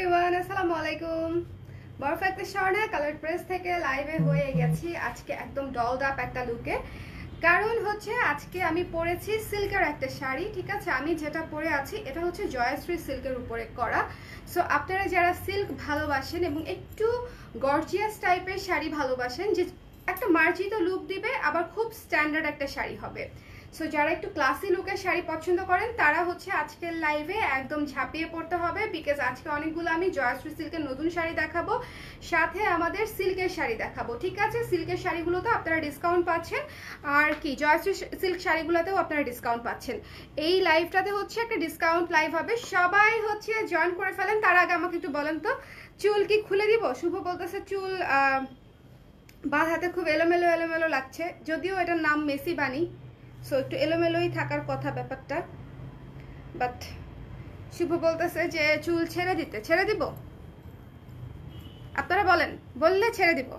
Everyone, আসসালামু আলাইকুম। বরফা একটা স্বর্ণা কালার প্রেস থেকে লাইভে হয়ে গেছি আজকে একদম ডলড আপ একটা লুকে। কারণ হচ্ছে আজকে আমি পরেছি সিল্কের একটা শাড়ি, ঠিক আছে। আমি যেটা পরে আছি এটা হচ্ছে জয়শ্রী সিল্কের উপরে করা। সো আপনারা যারা সিল্ক ভালোবাসেন এবং একটু গর্জিয়াস টাইপের শাড়ি ভালোবাসেন, যে একটা মার্জিত লুক দিবে আবার খুব স্ট্যান্ডার্ড একটা শাড়ি হবে, সো যারা একটু ক্লাসি লুকের শাড়ি পছন্দ করেন তারা হচ্ছে আজকের লাইভে একদম ঝাঁপিয়ে পড়তে হবে। বিকজ আজকে অনেকগুলো আমি জয়শ্রী সিল্কের নতুন শাড়ি দেখাবো, সাথে আমাদের সিল্কের শাড়ি দেখাবো, ঠিক আছে। সিল্কের শাড়িগুলোতে আপনারা ডিসকাউন্ট পাচ্ছেন, আর কি জয়শ্রী সিল্ক শাড়িগুলোতেও আপনারা ডিসকাউন্ট পাচ্ছেন। এই লাইভটাতে হচ্ছে একটা ডিসকাউন্ট লাইভ হবে, সবাই হচ্ছে জয়েন করে ফেলেন। তার আগে আমাকে একটু বলেন তো, চুল কি খুলে দিব? শুভ বলতেছে চুল বাঁ হাতে খুব এলোমেলো এলোমেলো লাগছে, যদিও এটার নাম মেসি বানি, সো একটু এলোমেলোই থাকার কথা ব্যাপারটা। বাট শুভ বলতেছে যে চুল ছেড়ে দিতে, ছেড়ে দিব? আপনারা বলেন, বললে ছেড়ে দিব।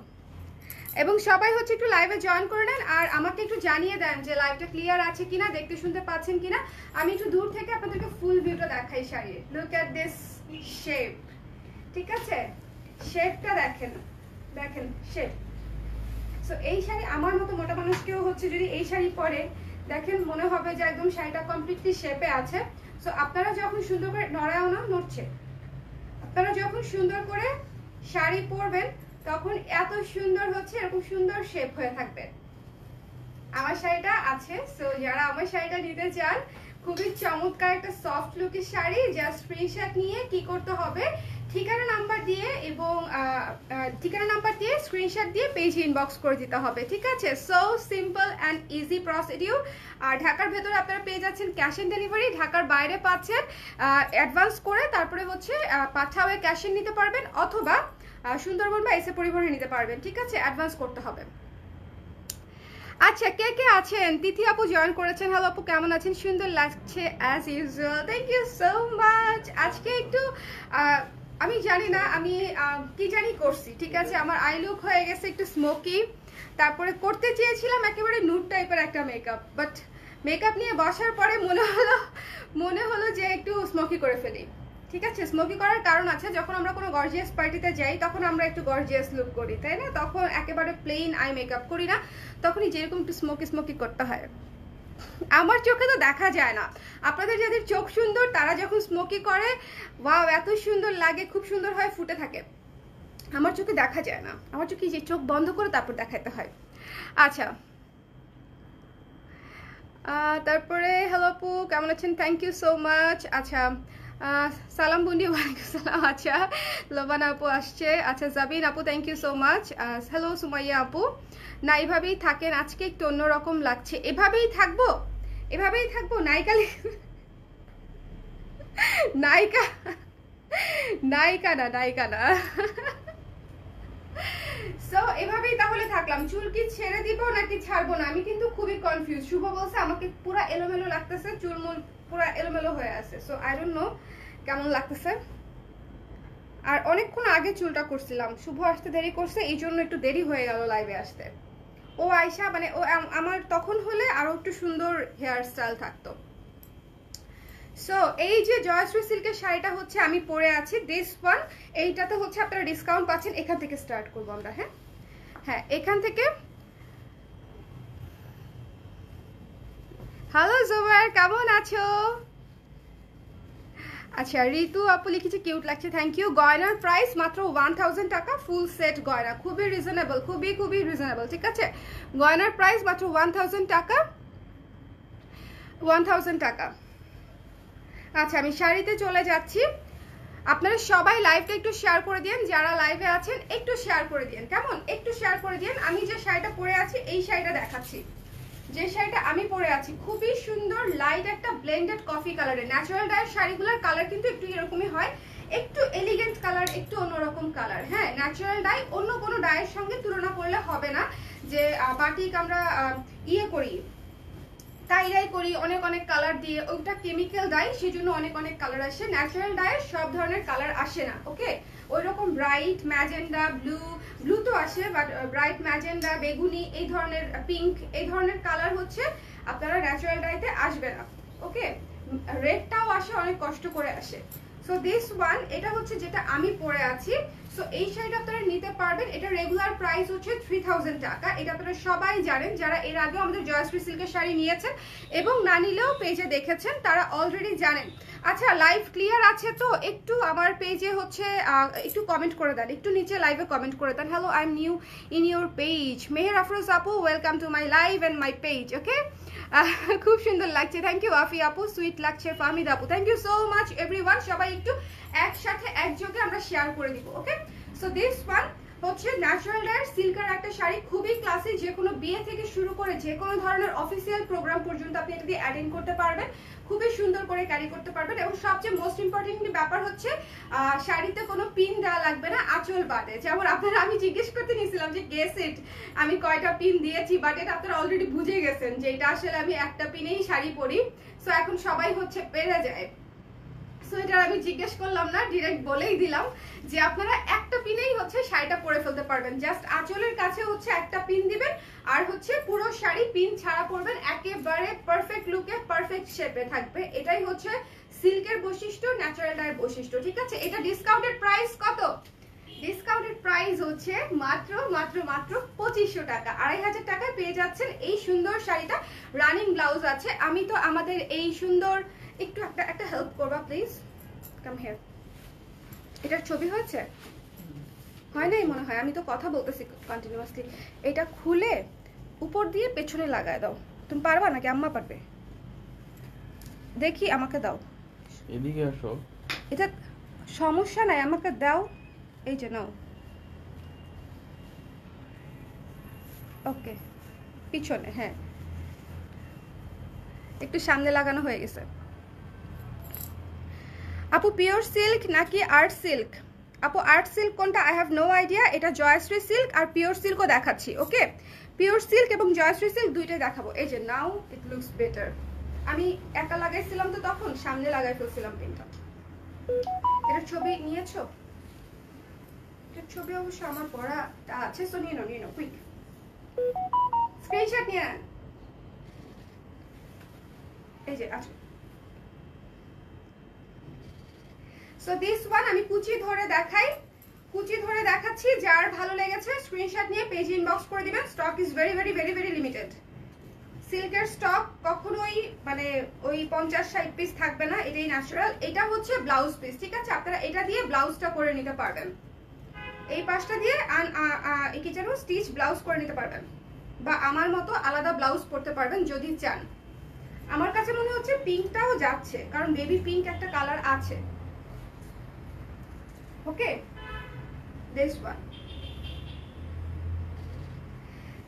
এবং সবাই হচ্ছে একটু লাইভে জয়েন করে নেন, আর আমাকে একটু জানিয়ে দেন যে লাইভটা ক্লিয়ার আছে কিনা, দেখতে শুনতে পাচ্ছেন কিনা। আমি একটু দূর থেকে আপনাদেরকে ফুল ভিউটা দেখাই শাড়ির। লুক এট দিস শেপ, ঠিক আছে। শেপটা দেখেন, দেখেন শেপ। সো এই শাড়ি আমার মতো মোটা মানুষকেও হচ্ছে যদি এই শাড়ি পরে দেখেন, মনে হবে যে একদম শাড়িটা কমপ্লিটলি শেপে আছে। সো আপনারা যখন সুন্দর করে নড়াও না, নড়ছে, আপনারা যখন সুন্দর করে শাড়ি পরবেন তখন এত সুন্দর হচ্ছে, এরকম সুন্দর শেপ হয়ে থাকবে। আমার শাড়িটা আছে, সো যারা আমার শাড়িটা নিতে চান, খুবই চমৎকার একটা সফট লুকের শাড়ি, জাস্ট স্ক্রিনশট নিয়ে কি করতে হবে, ঠিকানা নাম্বার দিয়ে এবং ঠিকানা নাম্বার দিয়ে স্ক্রিনশট দিয়ে পেজে ইনবক্স করে দিতে হবে, ঠিক আছে। So simple and easy procedure. আর ঢাকার ভেতরে আপনারা পেয়ে যাচ্ছেন ক্যাশ অন ডেলিভারি, ঢাকার বাইরে পাচ্ছেন অ্যাডভান্স করে, তারপরে হচ্ছে পাঠাওয়ে ক্যাশ অন নিতে পারবেন, অথবা সুন্দরবন বা এসে পরিবহনে নিতে পারবেন, ঠিক আছে। অ্যাডভান্স করতে হবে। আচ্ছা, কে কে আছেন? তিথি আপু জয়েন করেছেন। হ্যালো আপু, কেমন আছেন? সুন্দর লাগছে as usual, thank you so much. আজকে একটু আমি জানি না আমি কি জানি করছি, ঠিক আছে। আমার আই লুক হয়ে গেছে একটু স্মোকি, তারপরে করতে চেয়েছিলাম একেবারে নুড টাইপের একটা মেকআপ, বাট মেকআপ নিয়ে বসার পরে মনে হলো যে একটু স্মোকি করে ফেলি, ঠিক আছে। স্মোকি করার কারণ আছে, যখন আমরা কোনো গর্জিয়াস পার্টিতে যাই তখন আমরা একটু গর্জিয়াস লুক করি, তাই না? তখন একেবারে প্লেন আই মেকআপ করি না, তখনই যেরকম একটু স্মোকি স্মোকি করতে হয়। আমার চোখে তো দেখা যায় না, আপনাদের যাদের চোখ সুন্দর তারা যখন স্মোকি করে ওয়াও এত সুন্দর লাগে, খুব সুন্দর হয়, ফুটে থাকে। আমার চোখে দেখা যায় না, আমার চোখে যে চোখ বন্ধ করে তারপর দেখাতে হয়। আচ্ছা, তারপরে হ্যালো আপু, কেমন আছেন? Thank you so much. আচ্ছা, সালাম বুন্ডি, ওয়ালাইকুম সালাম। আচ্ছা, লোবানা আপু আসছে। আচ্ছা, জাবিন আপু, thank you so much. Hello Sumaiya আপু, না এভাবেই থাকেন, আজকে একটু অন্যরকম লাগছে। এভাবেই থাকবো, এভাবেই থাকবো। নায়িকা নায়িকা নায়িকা না, নায়িকা না। সো এভাবেই তাহলে থাকলাম। চুল কি ছেড়ে দিব নাকি ছাড়বো না, আমি কিন্তু খুবই কনফিউজ। শুভ বলছে আমাকে পুরো এলোমেলো লাগতেছে, চুলমুল পুরো এলোমেলো হয়ে আছে। সো আই ডোন্ট নো কেমন লাগতেছে। আর অনেকক্ষণ আগে চুলটা করছিলাম, শুভ আসতে দেরি করছে, এই জন্য একটু দেরি হয়ে গেল লাইভে আসতে। ও আয়শা মানে ও আমার তখন হলে আরো একটু সুন্দর হেয়ার স্টাইল থাকতো। সো এই যে জয়শ্রী সিল্কের শাড়িটা হচ্ছে আমি পরে আছি, দিস ওয়ান। এইটাতে হচ্ছে আপনারা ডিসকাউন্ট পাচ্ছেন। এখান থেকে স্টার্ট করবো আমরা। হ্যাঁ হ্যাঁ, এখান থেকে। হ্যালো জোবার, কেমন আছো? আচ্ছা, ঋতু আপু লিখেছে কিউট লাগছে, থ্যাংক ইউ। গয়নার প্রাইস মাত্র 1000 টাকা, ফুল সেট গয়না, খুবই রিজনেবল, খুবই খুবই রিজনেবল, ঠিক আছে। গয়নার প্রাইস মাত্র 1000 টাকা, 1000 টাকা। আচ্ছা, আমি শাড়িতে চলে যাচ্ছি। আপনারা সবাই লাইভটা একটু শেয়ার করে দিন, যারা লাইভে আছেন একটু শেয়ার করে দিন, কেমন? একটু শেয়ার করে দিন। আমি যে শাড়িটা পরে আছি এই শাড়িটা দেখাচ্ছি, যে শাড়িটা আমি পরে আছি খুবই সুন্দর, লাইট একটা ব্লেন্ডেড কফি কালারের। ন্যাচারাল ডায়ের শাড়িগুলোর কালার কিন্তু একটু এরকমই হয়, একটু এলিগেন্ট কালার, একটু অন্যরকম কালার। হ্যাঁ, ন্যাচারাল ডাই অন্য কোনো ডায়ের সঙ্গে তুলনা করলে হবে না। যে বাটিক আমরা ইয়ে করি, টাইডাই করি অনেক অনেক কালার দিয়ে, ওইটা কেমিক্যাল ডাই, সেজন্য অনেক অনেক কালার আসে। ন্যাচারাল ডায়ের সব ধরনের কালার আসে না, ওকে। ওইরকম ব্রাইট ম্যাজেন্ডা, ব্লু তো আসে, বাট ব্রাইট ম্যাজেন্ডা, বেগুনি, এই ধরনের পিঙ্ক, এই ধরনের কালার হচ্ছে আপনারা ন্যাচারাল ডাইতে আসবে না, ওকে। রেডটাও আসে, অনেক কষ্ট করে আসে। সো দিস ওয়ান, এটা হচ্ছে যেটা আমি পরে আছি। সো এই শাড়িটা আপনারা নিতে পারবেন। এটা রেগুলার প্রাইস হচ্ছে 3000 টাকা। এটা আপনারা সবাই জানেন, যারা এর আগে আমাদের জয়শ্রী সিল্কের শাড়ি নিয়েছেন এবং না নিলেও পেজে দেখেছেন তারা অলরেডি জানেন। আচ্ছা, লাইভ ক্লিয়ার আছে তো? একটু আমার পেজে হচ্ছে একটু কমেন্ট করে দেন, একটু নিচে লাইভে কমেন্ট করে দেন। Hello, I am new in your page. Meher Afroz আপু, welcome to my live and my page. Okay, খুব সুন্দর লাগছে, থ্যাংক ইউ। আফি আপু সুইট লাগছে, ফাহমিদ আপু thank you so much everyone. সবাই একটু একসাথে একযোগে আমরা শেয়ার করে দিব। ওকে, সো দিস ওয়ান হচ্ছে ন্যাচারাল ডায়ের সিল্কের একটা শাড়ি, খুবই ক্লাসি। যে কোনো বিয়ে থেকে শুরু করে যে কোনো ধরনের অফিসিয়াল প্রোগ্রাম পর্যন্ত আপনি এটা দিয়ে অ্যাটেন্ড করতে পারবেন, খুবই সুন্দর করে ক্যারি করতে পারবেন। এবং সবচেয়ে মোস্ট ইম্পর্টেন্ট ব্যাপার হচ্ছে শাড়িতে কোনো পিন দেওয়া লাগবে না আঁচল বাটে। যেমন আপনারা, আমি জিজ্ঞেস করতে নিয়েছিলাম যে গেস ইট আমি কয়টা পিন দিয়েছি, বাট এটা আপনারা অলরেডি বুঝে গেছেন যে এটা আসলে আমি একটা পিনেই শাড়ি পরি। সো এখন সবাই হচ্ছে পেরে যায়। সো এটা আমি জিজ্ঞেস করলাম না, ডিরেক্ট বলেই দিলাম যে আপনারা একটা পিনেই হচ্ছে শাড়িটা পরে ফেলতে পারবেন। জাস্ট আঁচলের কাছে হচ্ছে একটা পিন দিবেন আর হচ্ছে পুরো শাড়ি পিন ছাড়া পরবেন, একেবারে পারফেক্ট লুকে পারফেক্ট শেপে থাকবে। এটাই হচ্ছে সিল্কের বৈশিষ্ট্য, ন্যাচারাল ডায়ের বৈশিষ্ট্য। ঠিক আছে, এটা ডিসকাউন্টেড প্রাইস কত? ডিসকাউন্টেড প্রাইস হচ্ছে মাত্র মাত্র মাত্র 2500 টাকা। 2500 টাকায় পেয়ে যাচ্ছেন এই সুন্দর শাড়িটা। রানিং ব্লাউজ আছে। আমি তো আমাদের এই সুন্দর, একটু একটা হেল্প করবা প্লিজ, কাম হিয়ার। এটার ছবি হয়েছে? হয় নাই মনে হয়, আমি তো কথা বলতেছি কন্টিনিউয়াসলি। এটা খুলে উপর দিয়ে পেছনে লাগায় দাও। তুমি পারবা নাকি? আম্মা পারবে, দেখি আমাকে দাও। এদিকে আসো। এটা সমস্যা নাই, আমাকে দাও। এই যে নাও। ওকে, পিছনে, হ্যাঁ একটু সামনে লাগানো হয়ে গেছে। আপু পিওর সিল্ক নাকি আর্ট সিল্ক? আপু আর্ট সিল্ক কোনটা আই হ্যাভ নো আইডিয়া। এটা জয়শ্রী সিল্ক আর পিওর সিল্কও দেখাচ্ছি। ওকে, পিওর সিল্ক এবং জয়শ্রী সিল্ক দুইটাই দেখাবো। এই যে নাও, ইট লুকস বেটার। আমি একা লাগাইছিলাম তো তখন সামনে লাগাই ফেলছিলাম পিনটা। এটার ছবি নিয়েছো? এটার ছবি অবশ্য আমার পড়া আছে, সো নিয়ে নাও কুইক, স্ক্রিনশট নিয়ে নেন। এই যে আচ্ছা, সো দিস ওয়ান আমি কুচি ধরে দেখাই, কুচি ধরে দেখাচ্ছি। যার ভালো লেগেছে স্ক্রিনশট নিয়ে পেজ ইনবক্স করে দিবেন। Stock is very very very very limited. সিল্কের স্টক কখনোই মানে ওই 50-60 পিস থাকবে না, এটাই ন্যাচারাল। এটা হচ্ছে ব্লাউজ পিস, ঠিক আছে? আপনারা এটা দিয়ে ব্লাউজটা করে নিতে পারবেন, এই পাশটা দিয়ে কি যেন স্টিচ ব্লাউজ করে নিতে পারবেন, বা আমার মতো আলাদা ব্লাউজ পরতে পারবেন যদি চান। আমার কাছে মনে হচ্ছে পিঙ্কটাও যাচ্ছে, কারণ বেবি পিঙ্ক একটা কালার আছে। ওকে, দিস ওয়ান।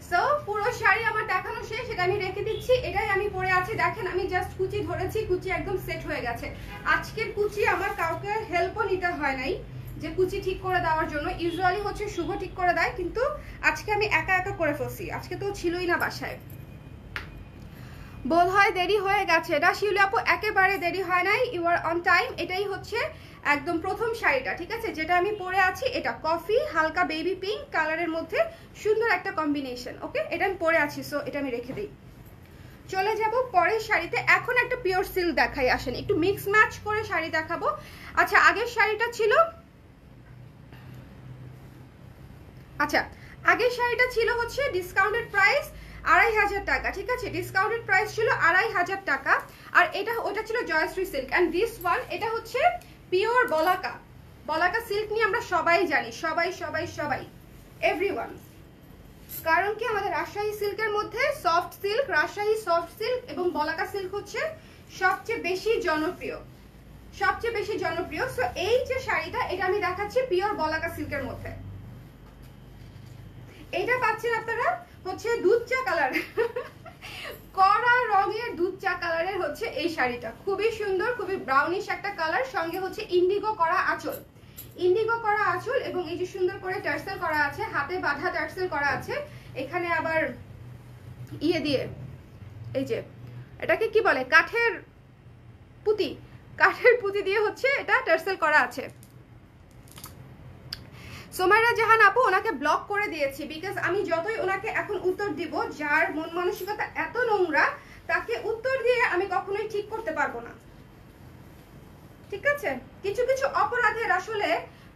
সো পুরো শাড়ি আমার দেখানো শেষ, সেটা আমি রেখে দিচ্ছি। এটাই আমি পরে আছি, দেখেন আমি জাস্ট কুচি ধরেছি, কুচি একদম সেট হয়ে গেছে। আজকের কুচি আমার কাউকে হেল্পও নিতে হয় নাই যে কুচি ঠিক করে দেওয়ার জন্য। ইউজুয়ালি হচ্ছে শুভ ঠিক করে দেয়, কিন্তু আজকে আমি একা একা করে ফেলছি। আজকে তো ছিলই না বাসায়। বোধ হয় দেরি হয়ে গেছে। এটা শিউলি আপু একেবারে দেরি হয় নাই, ইউ আর অন টাইম। এটাই হচ্ছে একদম প্রথম শাড়িটা, ঠিক আছে, যেটা আমি পরে আছি। এটা কফি হালকা বেবি পিঙ্ক কালারের মধ্যে সুন্দর একটা কম্বিনেশন। ওকে, এটা আমি পরে আছি, সো এটা আমি রেখে দিই। চলে যাব পরের শাড়িতে। এখন একটা পিওর সিল্ক দেখাই, আসেন একটু মিক্স ম্যাচ করে শাড়ি দেখাবো। আচ্ছা, আগের শাড়িটা ছিল, আচ্ছা আগের শাড়িটা ছিল হচ্ছে ডিসকাউন্টেড প্রাইস 2500 টাকা, ঠিক আছে? ডিসকাউন্টেড প্রাইস ছিল 2500 টাকা। আর এটা ওটা ছিল Joyshree silk. And this one, এটা হচ্ছে পিওর বলাকা। বলাকা সিল্ক নিয়ে আমরা সবাই জানি, সবাই সবাই সবাই এভরিওয়ান। কারণ কি, আমাদের রাজশাহী সিল্কের মধ্যে soft silk, Rajshahi soft silk এবং বলাকা সিল্ক হচ্ছে সবচেয়ে বেশি জনপ্রিয়, সবচেয়ে বেশি জনপ্রিয়। সো এই যে শাড়িটা, এটা আমি দেখাচ্ছি পিওর বলাকা সিল্কের মধ্যে। এটা পাচ্ছেন আপনারা হচ্ছে দুধ চা কালার, কড়া রঙের দুধ চা কালারের হচ্ছে এই শাড়িটা। খুবই সুন্দর, খুবই ব্রাউনিশ একটা কালার, সঙ্গে হচ্ছে ইন্ডিগো করা আঁচল, ইন্ডিগো করা আঁচল এবং এই যে সুন্দর করে টার্সেল করা আছে, হাতে বাঁধা টার্সেল করা আছে। এখানে আবার ইয়ে দিয়ে, এই যে এটাকে কি বলে, কাঠের পুঁতি, কাঠের পুঁতি দিয়ে হচ্ছে এটা টার্সেল করা আছে। সোমাইরা জাহান আপু, ওনাকে ব্লক করে দিয়েছি, বিকজ আমি যতই ওনাকে এখন উত্তর দিব, যার মন মানসিকতা এত নোংরা, তাকে উত্তর দিয়ে আমি কখনোই ঠিক করতে পারবো না, ঠিক আছে? কিছু কিছু অপরাধের আসলে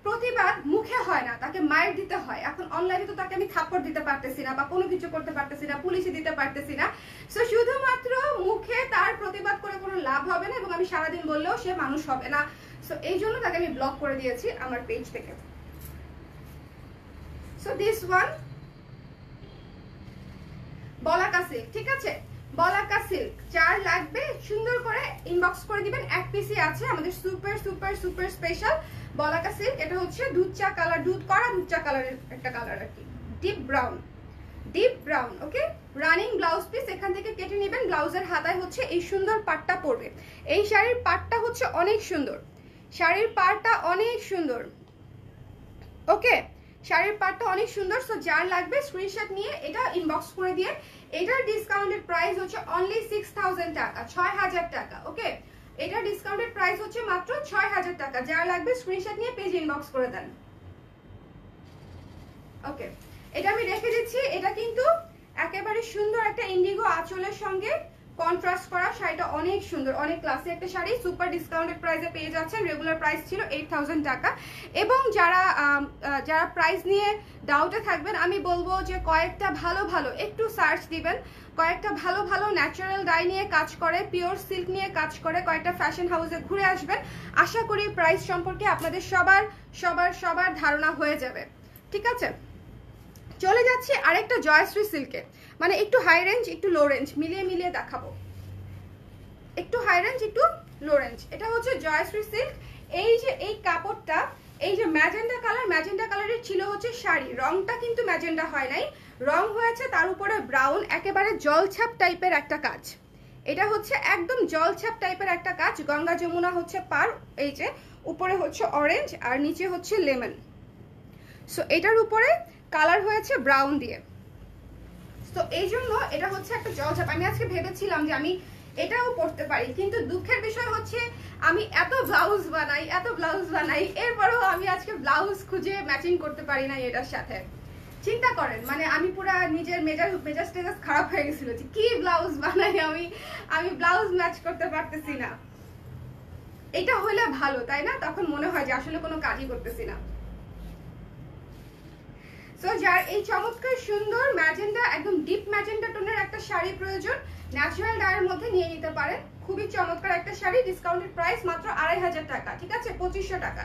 প্রতিবাদ মুখে হয় না, তাকে মাইর দিতে হয়। এখন অনলাইনে তো তাকে আমি থাপ্পড় দিতে পারতেছি না বা কোনো কিছু করতে পারতেছি না, পুলিশে দিতে পারতেছি না। সো শুধুমাত্র মুখে তার প্রতিবাদ করে কোনো লাভ হবে না, এবং আমি সারাদিন বললেও সে মানুষ হবে না। সো এই জন্য তাকে আমি ব্লক করে দিয়েছি আমার পেজ থেকে। So this one Balaka silk, ঠিক আছে, বলাকা সিল্ক যার লাগবে সুন্দর করে ইনবক্স করে দিবেন। এক পিসই আছে আমাদের সুপার সুপার সুপার স্পেশাল বলাকা সিল্ক। এটা হচ্ছে দুধ চা কালার, দুধ করা দুধ চা কালারের একটা কালার আর কি, ডিপ ব্রাউন, ডিপ ব্রাউন। ওকে, রানিং ব্লাউজ পিস এখান থেকে কেটে নেবেন। ব্লাউজের হাতায় হচ্ছে এই সুন্দর পাটটা পড়বে। এই শাড়ির পাটটা হচ্ছে অনেক সুন্দর, শাড়ির পাটটা অনেক সুন্দর। ওকে, শাড়ির পাটটা অনেক সুন্দর। সো যার লাগবে স্ক্রিনশট নিয়ে এটা ইনবক্স করে দিয়ে। এটার ডিসকাউন্টেড প্রাইস হচ্ছে অনলি 6000 টাকা, 6000 টাকা। ওকে, এটার ডিসকাউন্টেড প্রাইস হচ্ছে মাত্র 6000 টাকা। যার লাগবে স্ক্রিনশট নিয়ে পেজ ইনবক্স করে দেন। ওকে, এটা আমি রেখে দিচ্ছি। এটা কিন্তু একেবারে সুন্দর একটা ইন্ডিগো আঁচলের সঙ্গে কন্ট্রাস্ট করা শাড়িটা অনেক সুন্দর, অনেক ক্লাসি একটা শাড়ি। সুপার ডিসকাউন্টেড প্রাইসে পেয়ে যাচ্ছেন। রেগুলার প্রাইস ছিল 8000 টাকা। এবং যারা যারা প্রাইস নিয়ে ডাউটে থাকবেন, আমি বলবো যে কয়েকটা ভালো ভালো একটু সার্চ দিবেন। কয়েকটা ভালো ভালো ন্যাচারাল ডাই নিয়ে কাজ করে, পিওর সিল্ক নিয়ে কাজ করে কয়েকটা ফ্যাশন হাউসে ঘুরে আসবেন। আশা করি প্রাইস সম্পর্কে আপনাদের সবার সবার সবার ধারণা হয়ে যাবে। ঠিক আছে, চলে যাচ্ছি আরেকটা জয়শ্রী সিল্কে, মানে একটু হাই রেঞ্জ একটু লো রেঞ্জ মিলিয়ে মিলিয়ে দেখাবো। একটু হাই রেঞ্জ একটু লো রেঞ্জ। এটা হচ্ছে জয়শ্রী সিল্ক। এই যে এই কাপড়টা, এই যে ম্যাজেন্ডা কালার, ম্যাজেন্ডা কালারের ছিল হচ্ছে শাড়ি, রংটা কিন্তু ম্যাজেন্ডা হয় নাই, রং হয়েছে তার উপরে ব্রাউন, একেবারে জলছাপ টাইপের একটা কাজ। এটা হচ্ছে একদম জলছাপ টাইপের একটা কাজ। গঙ্গা যমুনা হচ্ছে পার, এই যে উপরে হচ্ছে অরেঞ্জ আর নিচে হচ্ছে লেমন। সো এটার উপরে কালার হয়েছে ব্রাউন দিয়ে। তো এই জন্য এটা হচ্ছে একটা জলছাপ। আমি আজকে ভেবেছিলাম যে আমি এটাও পরতে পারি, কিন্তু দুঃখের বিষয় হচ্ছে আমি এত ব্লাউজ বানাই এরপরেও আমি আজকে ব্লাউজ খুঁজে ম্যাচিং করতে পারি না এটার সাথে। চিন্তা করেন, মানে আমি পুরো নিজের মেজাজ খারাপ হয়ে গেছিল যে কি ব্লাউজ বানাই আমি ব্লাউজ ম্যাচ করতে পারতেছি না। এটা হলে ভালো, তাই না? তখন মনে হয় যে আসলে কোনো কাজই করতেছি না। সো যার এই চমৎকার সুন্দর ম্যাজেন্ডা, একদম ডিপ ম্যাজেন্ডা টোনের একটা শাড়ি প্রয়োজন, ন্যাচারাল ডায়ের মধ্যে নিয়ে নিতে পারেন। খুবই চমৎকার একটা শাড়ি। ডিসকাউন্টেড প্রাইস মাত্র 2500 টাকা, ঠিক আছে, 2500 টাকা।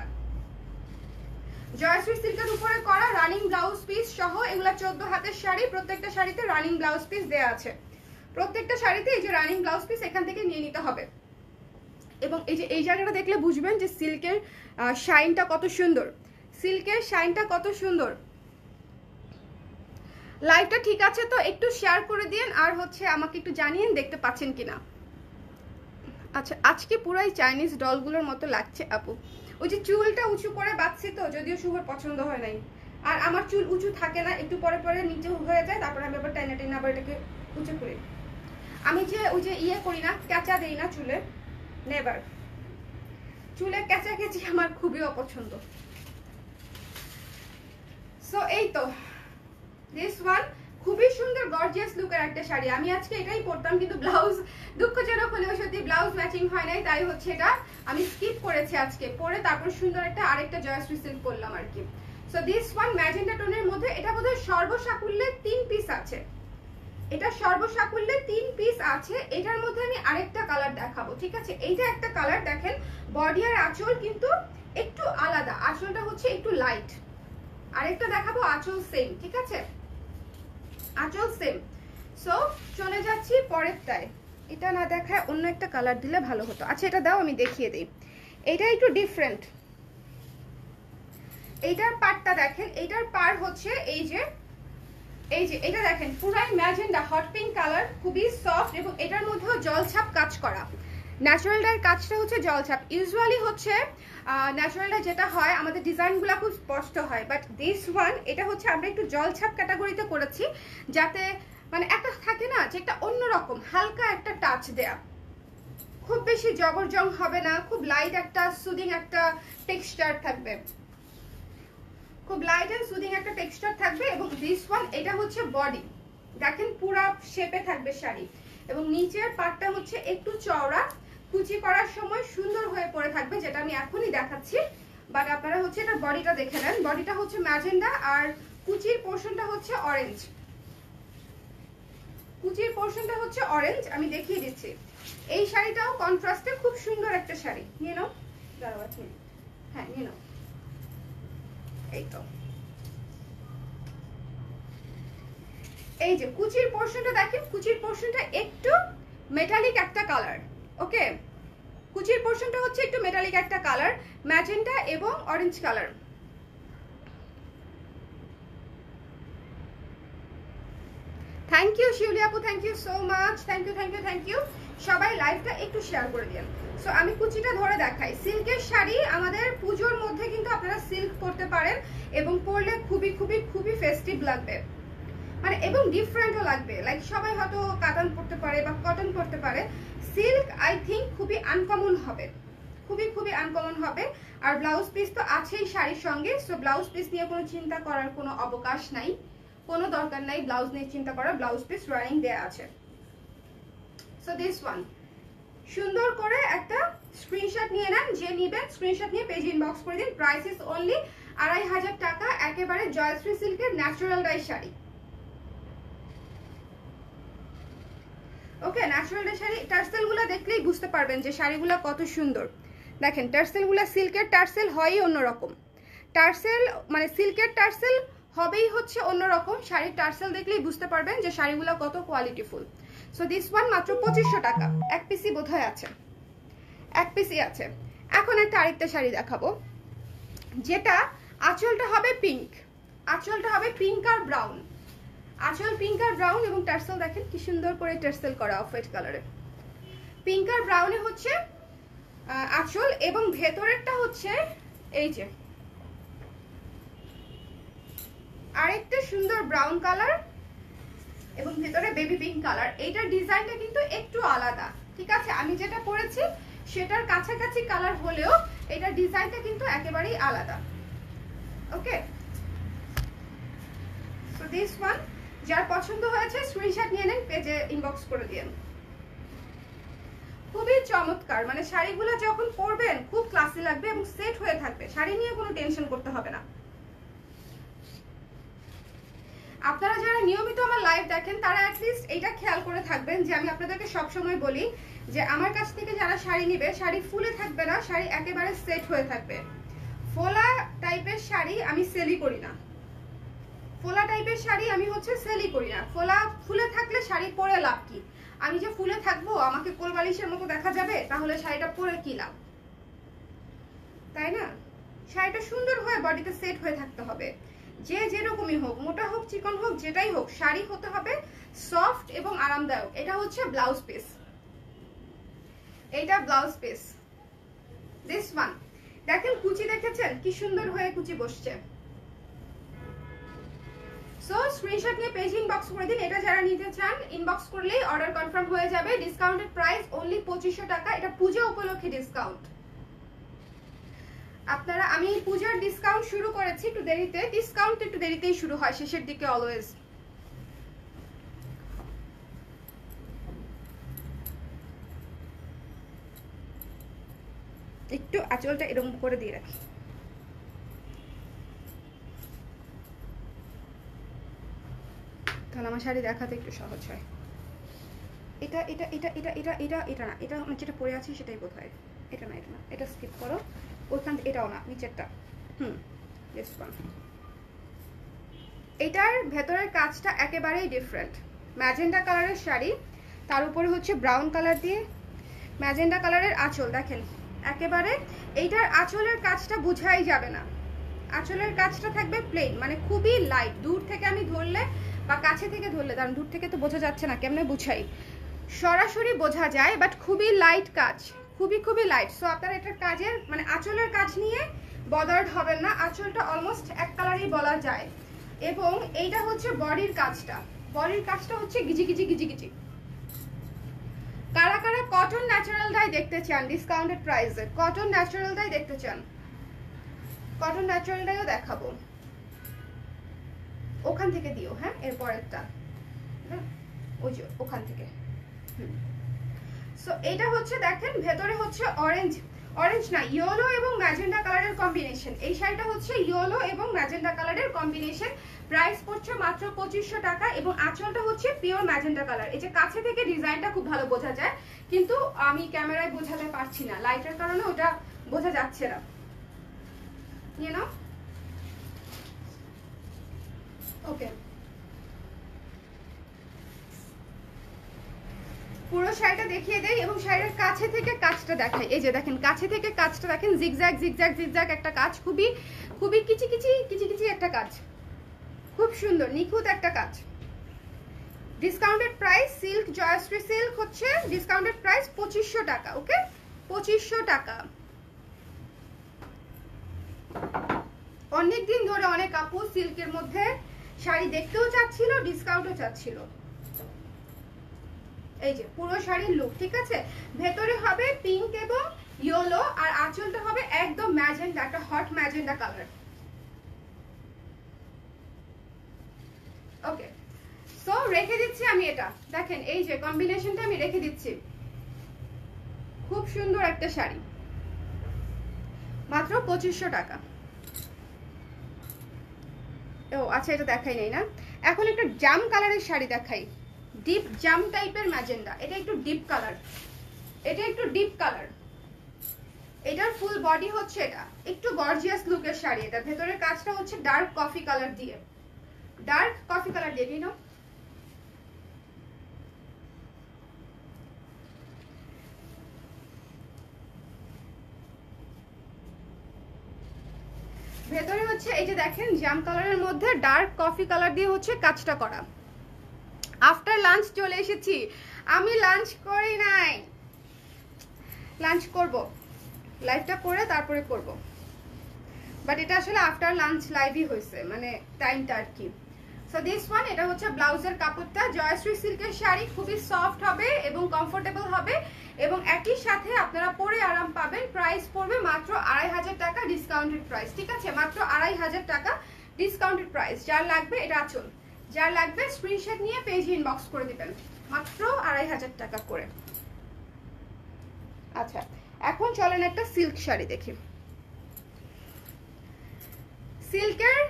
জয়শ্রী সিল্কের উপরে করা রানিং ব্লাউজ পিস সহ এগুলা 14 হাতের শাড়ি। প্রত্যেকটা শাড়িতে রানিং ব্লাউজ পিস দেওয়া আছে। প্রত্যেকটা শাড়িতে এই যে রানিং ব্লাউজ পিস এখান থেকে নিয়ে নিতে হবে। এবং এই যে এই জায়গাটা দেখলে বুঝবেন যে সিল্কের শাইনটা কত সুন্দর, সিল্কের শাইনটা কত সুন্দর। লাইভটা ঠিক আছে তো একটু শেয়ার করে দিন, আর হচ্ছে আমাকে একটু জানিয়েন দেখতে পাচ্ছেন কিনা। আচ্ছা, আজকে পুরাই চাইনিজ ডলগুলোর মতো লাগছে আপু। ওই যে চুলটা উঁচু করে বাঁধছি তো, যদিও শুভর পছন্দ হয় নাই। আর আমার চুল উঁচু থাকে না, একটু পরে পরে নিচে হয়ে যায়, তারপরে আমি আবার টেনে টেনে আবার এটাকে উঁচু করি। আমি যে ওই যে ইয়ে করি না, ক্যাচা দেই না চুলে, নেভার। চুলে ক্যাচা ক্যাচি আমার খুবই অপছন্দ। সো এই তো দিস ওয়ান খুবই সুন্দর গর্জিয়াস লুকের একটা শাড়ি। আমি আজকে এটাই পরতাম, কিন্তু ব্লাউজ দুঃখজনক হলেও সত্যি ব্লাউজ ম্যাচিং হয় নাই, তাই হচ্ছে এটা আমি স্কিপ করেছি আজকে পরে। তারপর সুন্দর একটা আরেকটা জয়শ্রী সিল্ক করলাম আর কি। সো দিস ওয়ান ম্যাজেন্টা টোনের মধ্যে, এটা বোধহয় সর্বসাকুল্যে 3 পিস আছে। এটা সর্বসাকুল্যে 3 পিস আছে। এটার মধ্যে আমি আরেকটা কালার দেখাবো, ঠিক আছে। এইটা একটা কালার দেখেন, বডি আর আঁচল কিন্তু একটু আলাদা, আঁচলটা হচ্ছে একটু লাইট। আরেকটা দেখাবো আঁচল সেম, ঠিক আছে, আঁচল সেম। সো চলে যাচ্ছি পরেরটায়। এটা না দেখায় অন্য একটা কালার দিলে ভালো হতো। আচ্ছা এটা দাও, আমি দেখিয়ে দিই। এটা একটু ডিফারেন্ট। এইটার পার্টটা দেখেন, এইটার পার হচ্ছে এই যে এটা দেখেন পুরাই ম্যাজেন্ডা হট পিঙ্ক কালার, খুবই সফট, এবং এটার মধ্যেও জলছাপ কাজ করা। ন্যাচারাল ডায়ের কাজটা হচ্ছে জলছাপ। ইউজুয়ালি হচ্ছে ন্যাচারাল ডাই যেটা হয় আমাদের ডিজাইনগুলো খুব স্পষ্ট হয়, বাট দিস ওয়ান এটা হচ্ছে আমরা একটু জলছাপ ক্যাটাগরিতে করেছি, যাতে মানে একটা থাকে না যে একটা অন্যরকম হালকা একটা টাচ দেয়া, খুব বেশি জবরজং হবে না, খুব লাইট একটা সুদিং একটা টেক্সচার থাকবে, খুব লাইট এন্ড সুদিং একটা টেক্সচার থাকবে। এবং দিস ওয়ান এটা হচ্ছে বডি, দেখেন পুরা শেপে থাকবে শাড়ি, এবং নিচের পার্টটা হচ্ছে একটু চওড়া, কুচি করার সময় সুন্দর হয়ে পড়ে থাকবে, যেটা আমি এখনই দেখাচ্ছি। বাট আপনারা হচ্ছে এটা বডিটা দেখে নেন। বডিটা হচ্ছে ম্যাজেন্ডা আর কুচির পোর্শনটা হচ্ছে অরেঞ্জ। কুচির পোর্শনটা হচ্ছে অরেঞ্জ, আমি দেখিয়ে দিচ্ছি। এই শাড়িটাও কন্ট্রাস্টে খুব সুন্দর একটা শাড়ি। নিয়ে নাও, দাঁড়াও, হ্যাঁ নিয়ে নাও। এই তো, এই যে কুচির পোর্শনটা দেখেন, কুচির পোর্শনটা একটু মেটালিক একটা কালার। ওকে, কুচির পোর্শনটা হচ্ছে একটু মেটালিক একটা কালার, ম্যাজেন্টা এবং orange colour. Thank you Shiuli আপু, thank you so much, thank you thank you thank you. সবাই লাইভটা একটু শেয়ার করে দিন। সো আমি কুচিটা ধরে দেখাই। সিল্কের শাড়ি আমাদের পুজোর মধ্যে কিন্তু আপনারা সিল্ক পরতে পারেন এবং পরলে খুবই খুবই খুবই ফেস্টিভ লাগবে, মানে এবং ডিফারেন্টও লাগবে। লাইক সবাই হয়তো কাতান পরতে পারে বা কটন পরতে পারে, সিল্ক আই থিঙ্ক খুবই আনকমন হবে, খুবই খুবই আনকমন হবে। আর ব্লাউজ পিস তো আছেই শাড়ির সঙ্গে, সো ব্লাউজ পিস নিয়ে কোনো চিন্তা করার কোনো অবকাশ নাই, কোনো দরকার নাই ব্লাউজ নিয়ে চিন্তা করার, ব্লাউজ পিস রানিং দেয়া আছে। সো দিস ওয়ান সুন্দর করে একটা স্ক্রিনশট নিয়ে নেন, যে নিবেন স্ক্রিনশট নিয়ে পেজ ইনবক্স করে দিন। প্রাইস ইজ অনলি 2500 টাকা, একেবারে জয়শ্রী সিল্কের ন্যাচারাল ডাই শাড়ি। ওকে, ন্যাচারাল ডাই শাড়ি। টার্সেলগুলো দেখলেই বুঝতে পারবেন যে শাড়িগুলো কত সুন্দর। দেখেন টার্সেলগুলো, সিল্কের টার্সেল হয়ই অন্যরকম। টার্সেল মানে সিল্কের টার্সেল হবেই হচ্ছে অন্যরকম। শাড়ির টার্সেল দেখলেই বুঝতে পারবেন যে শাড়িগুলো কত কোয়ালিটিফুল। সো দিস ওয়ান মাত্র 2500 টাকা। এক পিসি বোধহয় আছে, এক পিসি আছে। এখন একটা আরেকটা শাড়ি দেখাবো, যেটা আঁচলটা হবে পিঙ্ক, আঁচলটা হবে পিঙ্ক আর ব্রাউন। আঁচল পিঙ্ক আর ব্রাউন এবং টার্সেল দেখেন কি সুন্দর করে টার্সেল করা অফ হোয়াইট কালারে। পিঙ্ক আর ব্রাউনে হচ্ছে আঁচল এবং ভেতরেরটা হচ্ছে এই যে আরেকটা সুন্দর ব্রাউন কালার এবং ভেতরে বেবি পিঙ্ক কালার। এইটার ডিজাইনটা কিন্তু একটু আলাদা, ঠিক আছে? আমি যেটা পরেছি সেটার কাছাকাছি কালার হলেও এটার ডিজাইনটা কিন্তু একেবারেই আলাদা। ওকে, সো দিস ওয়ান যার পছন্দ হয়েছে স্ক্রিনশট নিয়ে নেন, পেজে ইনবক্স করে দিন। খুবই চমৎকার, মানে শাড়িগুলো যখন পরবেন খুব ক্লাসি লাগবে এবং সেট হয়ে থাকবে, শাড়ি নিয়ে কোনো টেনশন করতে হবে না। আপনারা যারা নিয়মিত আমার লাইভ দেখেন তারা অ্যাটলিস্ট এইটা খেয়াল করে থাকবেন যে আমি আপনাদেরকে সবসময় বলি যে আমার কাছ থেকে যারা শাড়ি নিবে, শাড়ি ফুলে থাকবে না, শাড়ি একেবারে সেট হয়ে থাকবে। ফোলা টাইপের শাড়ি আমি সেলই করি না, ফোলা টাইপের শাড়ি আমি হচ্ছে সেলই করি না। ফোলা ফুলে থাকলে শাড়ি পরে লাভ কি? আমি যে ফুলে থাকবো আমাকে কোলবালিশের মতো দেখা যাবে, তাহলে শাড়িটা পরে কি লাভ, তাই না? শাড়িটা সুন্দর হয়ে বডিতে সেট হয়ে থাকতে হবে। যে যেরকমই হোক, মোটা হোক চিকন হোক যেটাই হোক, শাড়ি হতে হবে সফট এবং আরামদায়ক। এটা হচ্ছে ব্লাউজ পিস, এইটা ব্লাউজ পিস। দিস ওয়ান দেখেন কুচি দেখেছেন কি সুন্দর হয়ে কুচি বসছে। সো স্ক্রিনশট নিয়ে পেজ ইনবক্স করে দিন। এটা যারা নিতে চান ইনবক্স করলেই অর্ডার কনফার্ম হয়ে যাবে। ডিসকাউন্টেড প্রাইস অনলি 2500 টাকা। এটা পূজা উপলক্ষে ডিসকাউন্ট। আপনারা, আমি পূজার ডিসকাউন্ট শুরু করেছি একটু দেরিতে, ডিসকাউন্ট একটু দেরিতেই শুরু হয়, শেষের দিকে অলওয়েজ। একটু আঁচলটা এরকম করে দিয়ে রাখি, তাহলে আমার শাড়ি দেখাতে একটু সহজ হয়। এটা এটা এটা এটা এটা এটা এটা না, এটা আমি যেটা পরে আছি সেটাই বোধ হয়। এটা না, এটা না, এটা স্কিপ করো। ওইখান, এটাও না, নিচেরটা। This one. এটার ভেতরের কাজটা একেবারেই ডিফারেন্ট। ম্যাজেন্ডা কালারের শাড়ি, তার উপরে হচ্ছে ব্রাউন কালার দিয়ে ম্যাজেন্ডা কালারের আঁচল। দেখেন একেবারে এইটার আঁচলের কাজটা বোঝাই যাবে না, আঁচলের কাজটা থাকবে প্লেন, মানে খুবই লাইট। দূর থেকে আমি ধরলে বা কাছে থেকে ধরলে, কারণ দূর থেকে তো বোঝা যাচ্ছে না, কেমনে বুঝাই, সরাসরি বোঝা যায়, বাট খুবই লাইট কাজ, খুবই খুবই লাইট। সো আপনারা এটার কাজের মানে আঁচলের কাজ নিয়ে বদার্ড হবেন না। আঁচলটা অলমোস্ট এক কালারই বলা যায়। এবং এইটা হচ্ছে বডির কাজটা, বডির কাজটা হচ্ছে গিজি গিজি গিজি গিজি। কারা কারা কটন ন্যাচারাল ডাই দেখতে চান ডিসকাউন্টেড প্রাইসে? কটন ন্যাচারাল ডাই দেখতে চান? কটন ন্যাচারাল ডাইও দেখাবো। ওখান থেকে দিও, হ্যাঁ, এরপরেরটা, হ্যাঁ, ওই যে ওখান থেকে। সো এটা হচ্ছে দেখেন ভেতরে হচ্ছে অরেঞ্জ না ইয়েলো এবং ম্যাজেন্ডা কালারের কম্বিনেশন। এই শাড়িটা হচ্ছে ইয়েলো এবং ম্যাজেন্ডা কালারের কম্বিনেশন। প্রাইস পড়ছে মাত্র 2500 টাকা এবং আঁচলটা হচ্ছে পিওর ম্যাজেন্ডা কালার। এই যে কাছে থেকে ডিজাইনটা খুব ভালো বোঝা যায়, কিন্তু আমি ক্যামেরায় বোঝাতে পারছি না, লাইটের কারণে ওটা বোঝা যাচ্ছে না। নিয়ে নাও। ওকে, পুরো শাড়িটা দেখিয়ে দেই এবং শাড়ির কাছে থেকে কাজটা দেখাই। এই যে দেখেন কাছে থেকে কাজটা দেখেন, জিগজ্যাগ জিগজ্যাগ জিগজ্যাগ একটা কাজ, খুবই খুবই কিচি কিচি কিচি কিচি একটা কাজ, খুব সুন্দর নিখুঁত একটা কাজ। Discounted price silk Joyshree silk হচ্ছে ডিসকাউন্টেড প্রাইস 2500 টাকা। ওকে, 2500 টাকা। অনেকদিন ধরে অনেক আপু সিল্কের মধ্যে শাড়ি দেখতেও চাচ্ছিল, ডিসকাউন্টও চাচ্ছিল। এই যে পুরো শাড়ির লুক, ঠিক আছে। ভেতরে হবে পিঙ্ক এবং ইয়েলো, আর আঁচলটা হবে একদম ম্যাজেন্ডা, একটা হট ম্যাজেন্ডা কালার। ওকে, সো রেখে দিচ্ছি আমি এটা, দেখেন এই যে কম্বিনেশনটা আমি রেখে দিচ্ছি। খুব সুন্দর একটা শাড়ি, মাত্র 2500 টাকা। ও আচ্ছা, এটা দেখাই নাই না। এখন একটা জাম কালারের শাড়ি দেখাই, ডিপ জাম টাইপের ম্যাজেন্ডা। এটা একটু ডিপ কালার, এটা একটু ডিপ কালার। এটার ফুল বডি হচ্ছে এটা একটু গর্জিয়াস লুকের শাড়ি। এটা ভেতরের কাজটা হচ্ছে ডার্ক কফি কালার দিয়ে, ডার্ক কফি কালার দিয়ে। নিন ভেতরে হচ্ছে এই যে দেখেন জাম কালারের মধ্যে ডার্ক কফি কালার দিয়ে হচ্ছে কাজটা করা। আফটার লাঞ্চ চলে এসেছি, আমি লাঞ্চ করি নাই, লাঞ্চ করব, লাইভটা করে তারপরে করব, বাট এটা আসলে আফটার লাঞ্চ লাইভই হয়েছে, মানে টাইমটা আর কি। সো দিস ওয়ান, এটা হচ্ছে ব্লাউজের কাপড়টা। জয়শ্রী সিল্কের শাড়ি, খুবই সফট হবে এবং কমফোর্টেবল হবে এবং একই সাথে আপনারা পরে আরাম পাবেন। প্রাইস পড়বে মাত্র 2500 টাকা, ডিসকাউন্টেড প্রাইস, ঠিক আছে। মাত্র 2500 টাকা ডিসকাউন্টেড প্রাইস। যার লাগবে, এটা আঁচল, যার লাগবে স্ক্রিনশট নিয়ে পেজে ইনবক্স করে দিবেন, মাত্র 2500 টাকা করে। আচ্ছা, এখন চলেন একটা সিল্ক শাড়ি দেখি। সিল্কের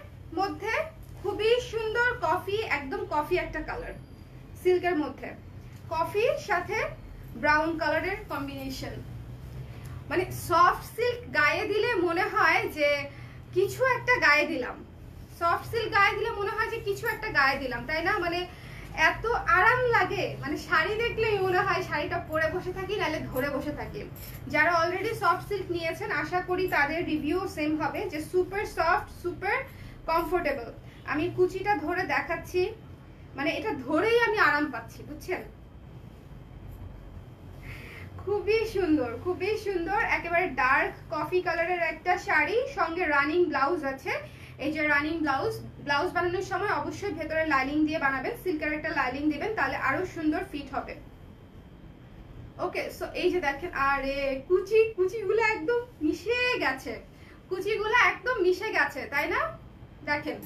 মধ্যে খুবই সুন্দর কফি, একদম কফি একটা কালার, সিল্কের মধ্যে কফির সাথে ব্রাউন কালারের কম্বিনেশন। মানে সফট সিল্ক গায়ে দিলে মনে হয় যে কিছু একটা গায়ে দিলাম, সফট সিল্ক গায়ে দিলে মনে হয় যে কিছু একটা গায়ে দিলাম, তাই না? মানে এত আরাম লাগে, মানে শাড়ি দেখলেই মনে হয় শাড়িটা পরে বসে থাকি, নাহলে ধরে বসে থাকি। যারা অলরেডি সফট সিল্ক নিয়েছেন আশা করি তাদের রিভিউ সেম হবে যে সুপার সফট, সুপার কমফোর্টেবল। আমি কুচিটা ধরে দেখাচ্ছি, মানে এটা ধরেই আমি আরাম পাচ্ছি, বুঝছেন? খুবই সুন্দর, খুবই সুন্দর, একেবারে ডার্ক কফি কালারের একটা শাড়ি, সঙ্গে রানিং ব্লাউজ আছে। এই যে রানিং ব্লাউজ, ব্লাউজ বানানোর সময় অবশ্যই ভেতরে লাইনিং দিয়ে বানাবেন, সিল্কের একটা লাইনিং দিবেন, তাহলে আরো সুন্দর ফিট হবে। ওকে, সো এই যে দেখেন, আরে কুচিগুলো একদম মিশে গেছে, কুচিগুলো একদম মিশে গেছে, তাই না? দেখেন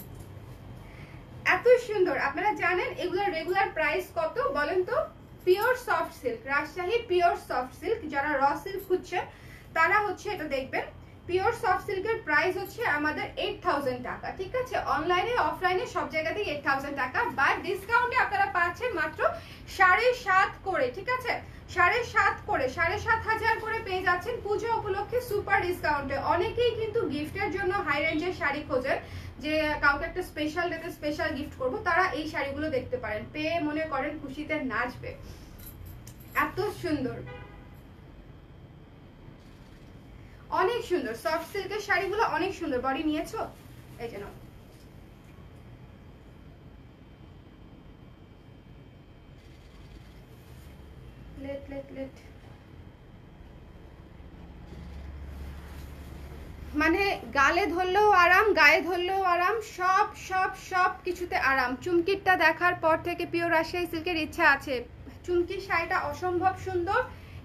এত সুন্দর। আপনারা জানেন এগুলোর রেগুলার প্রাইস কত বলেন তো? Pure soft silk, Rajshahi pure soft silk, যারা র সিল্ক খুঁজছেন তারা হচ্ছে এটা দেখবেন। পিওর সফট সিল্কের প্রাইস হচ্ছে আমাদের 8000 টাকা, ঠিক আছে। অনলাইনে অফলাইনে সব জায়গাতেই 8000 টাকা, বাট ডিসকাউন্টে আপনারা পাচ্ছেন মাত্র 7.5 করে, ঠিক আছে। 7.5 করে, 7,500 করে পেয়ে যাচ্ছেন পুজো উপলক্ষে সুপার ডিসকাউন্টে। অনেকেই কিন্তু গিফটের জন্য হাই রেঞ্জের শাড়ি খোঁজেন, যে কাউকে একটা স্পেশাল ডেতে স্পেশাল গিফট করব, তারা এই শাড়িগুলো দেখতে পারেন, পেয়ে মনে করেন খুশিতে নাচবে, এত সুন্দর, অনেক সুন্দর। সফট সিল্কের শাড়িগুলো অনেক সুন্দর। বডি নিয়েছো? এই যে নাও, লেট লেট লেট। মানে গালে ধরলেও আরাম, গায়ে ধরলেও আরাম, সব সব সব কিছুতে আরাম। চুমকিটা দেখার পর থেকে পিওর রাজশাহী সিল্কের ইচ্ছা আছে। চুমকির শাড়িটা অসম্ভব সুন্দর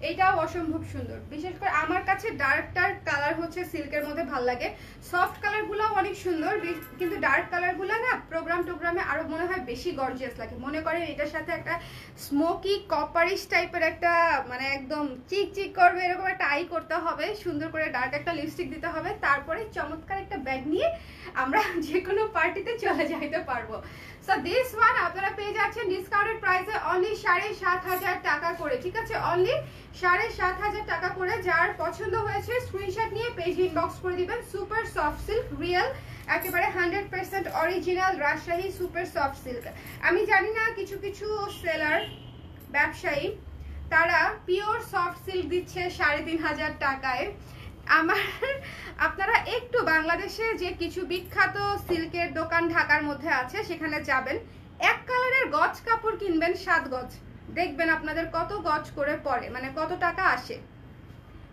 এটাও অসম্ভব সুন্দর। বিশেষ করে আমার কাছে ডার্ক কালার হচ্ছে সিল্কের মধ্যে ভালো লাগে। সফট কালারগুলো অনেক সুন্দর, কিন্তু ডার্ক কালারগুলো না প্রোগ্রামে আরো মনে হয় বেশি গর্জিয়াস লাগে। মনে করেন এটার সাথে একটা স্মোকি কপারিশ টাইপের একটা মানে একদম চিক করবে এরকম একটা আই করতে হবে, সুন্দর করে ডার্ক একটা লিপস্টিক দিতে হবে, তারপরে চমৎকার একটা ব্যাগ নিয়ে আমরা যে কোনো পার্টিতে চলে যাইতে পারবো। সো দিস ওয়ান আপনারা পেয়ে যাচ্ছেন ডিসকাউন্টেড প্রাইসে অনলি 7,500 টাকা করে, ঠিক আছে? অনলি 7,500 টাকা করে। যার পছন্দ হয়েছে স্ক্রিনশট নিয়ে পেজ ইনবক্স করে দিবেন। সুপার সফট সিল্ক, রিয়েল একেবারে 100% original Rajshahi super soft silk. আমি জানি না কিছু কিছু সেলার ব্যবসায়ী তারা পিওর সফট সিল্ক দিচ্ছে 3,500 টাকায়। আপনারা একটু বাংলাদেশে যে কিছু বিখ্যাত সিল্কের দোকান ঢাকার মধ্যে আছে সেখানে যাবেন, এক কালারের গজ কাপড় কিনবেন 7 গজ, দেখবেন আপনাদের কত গজ করে পড়ে, মানে কত টাকা আসে।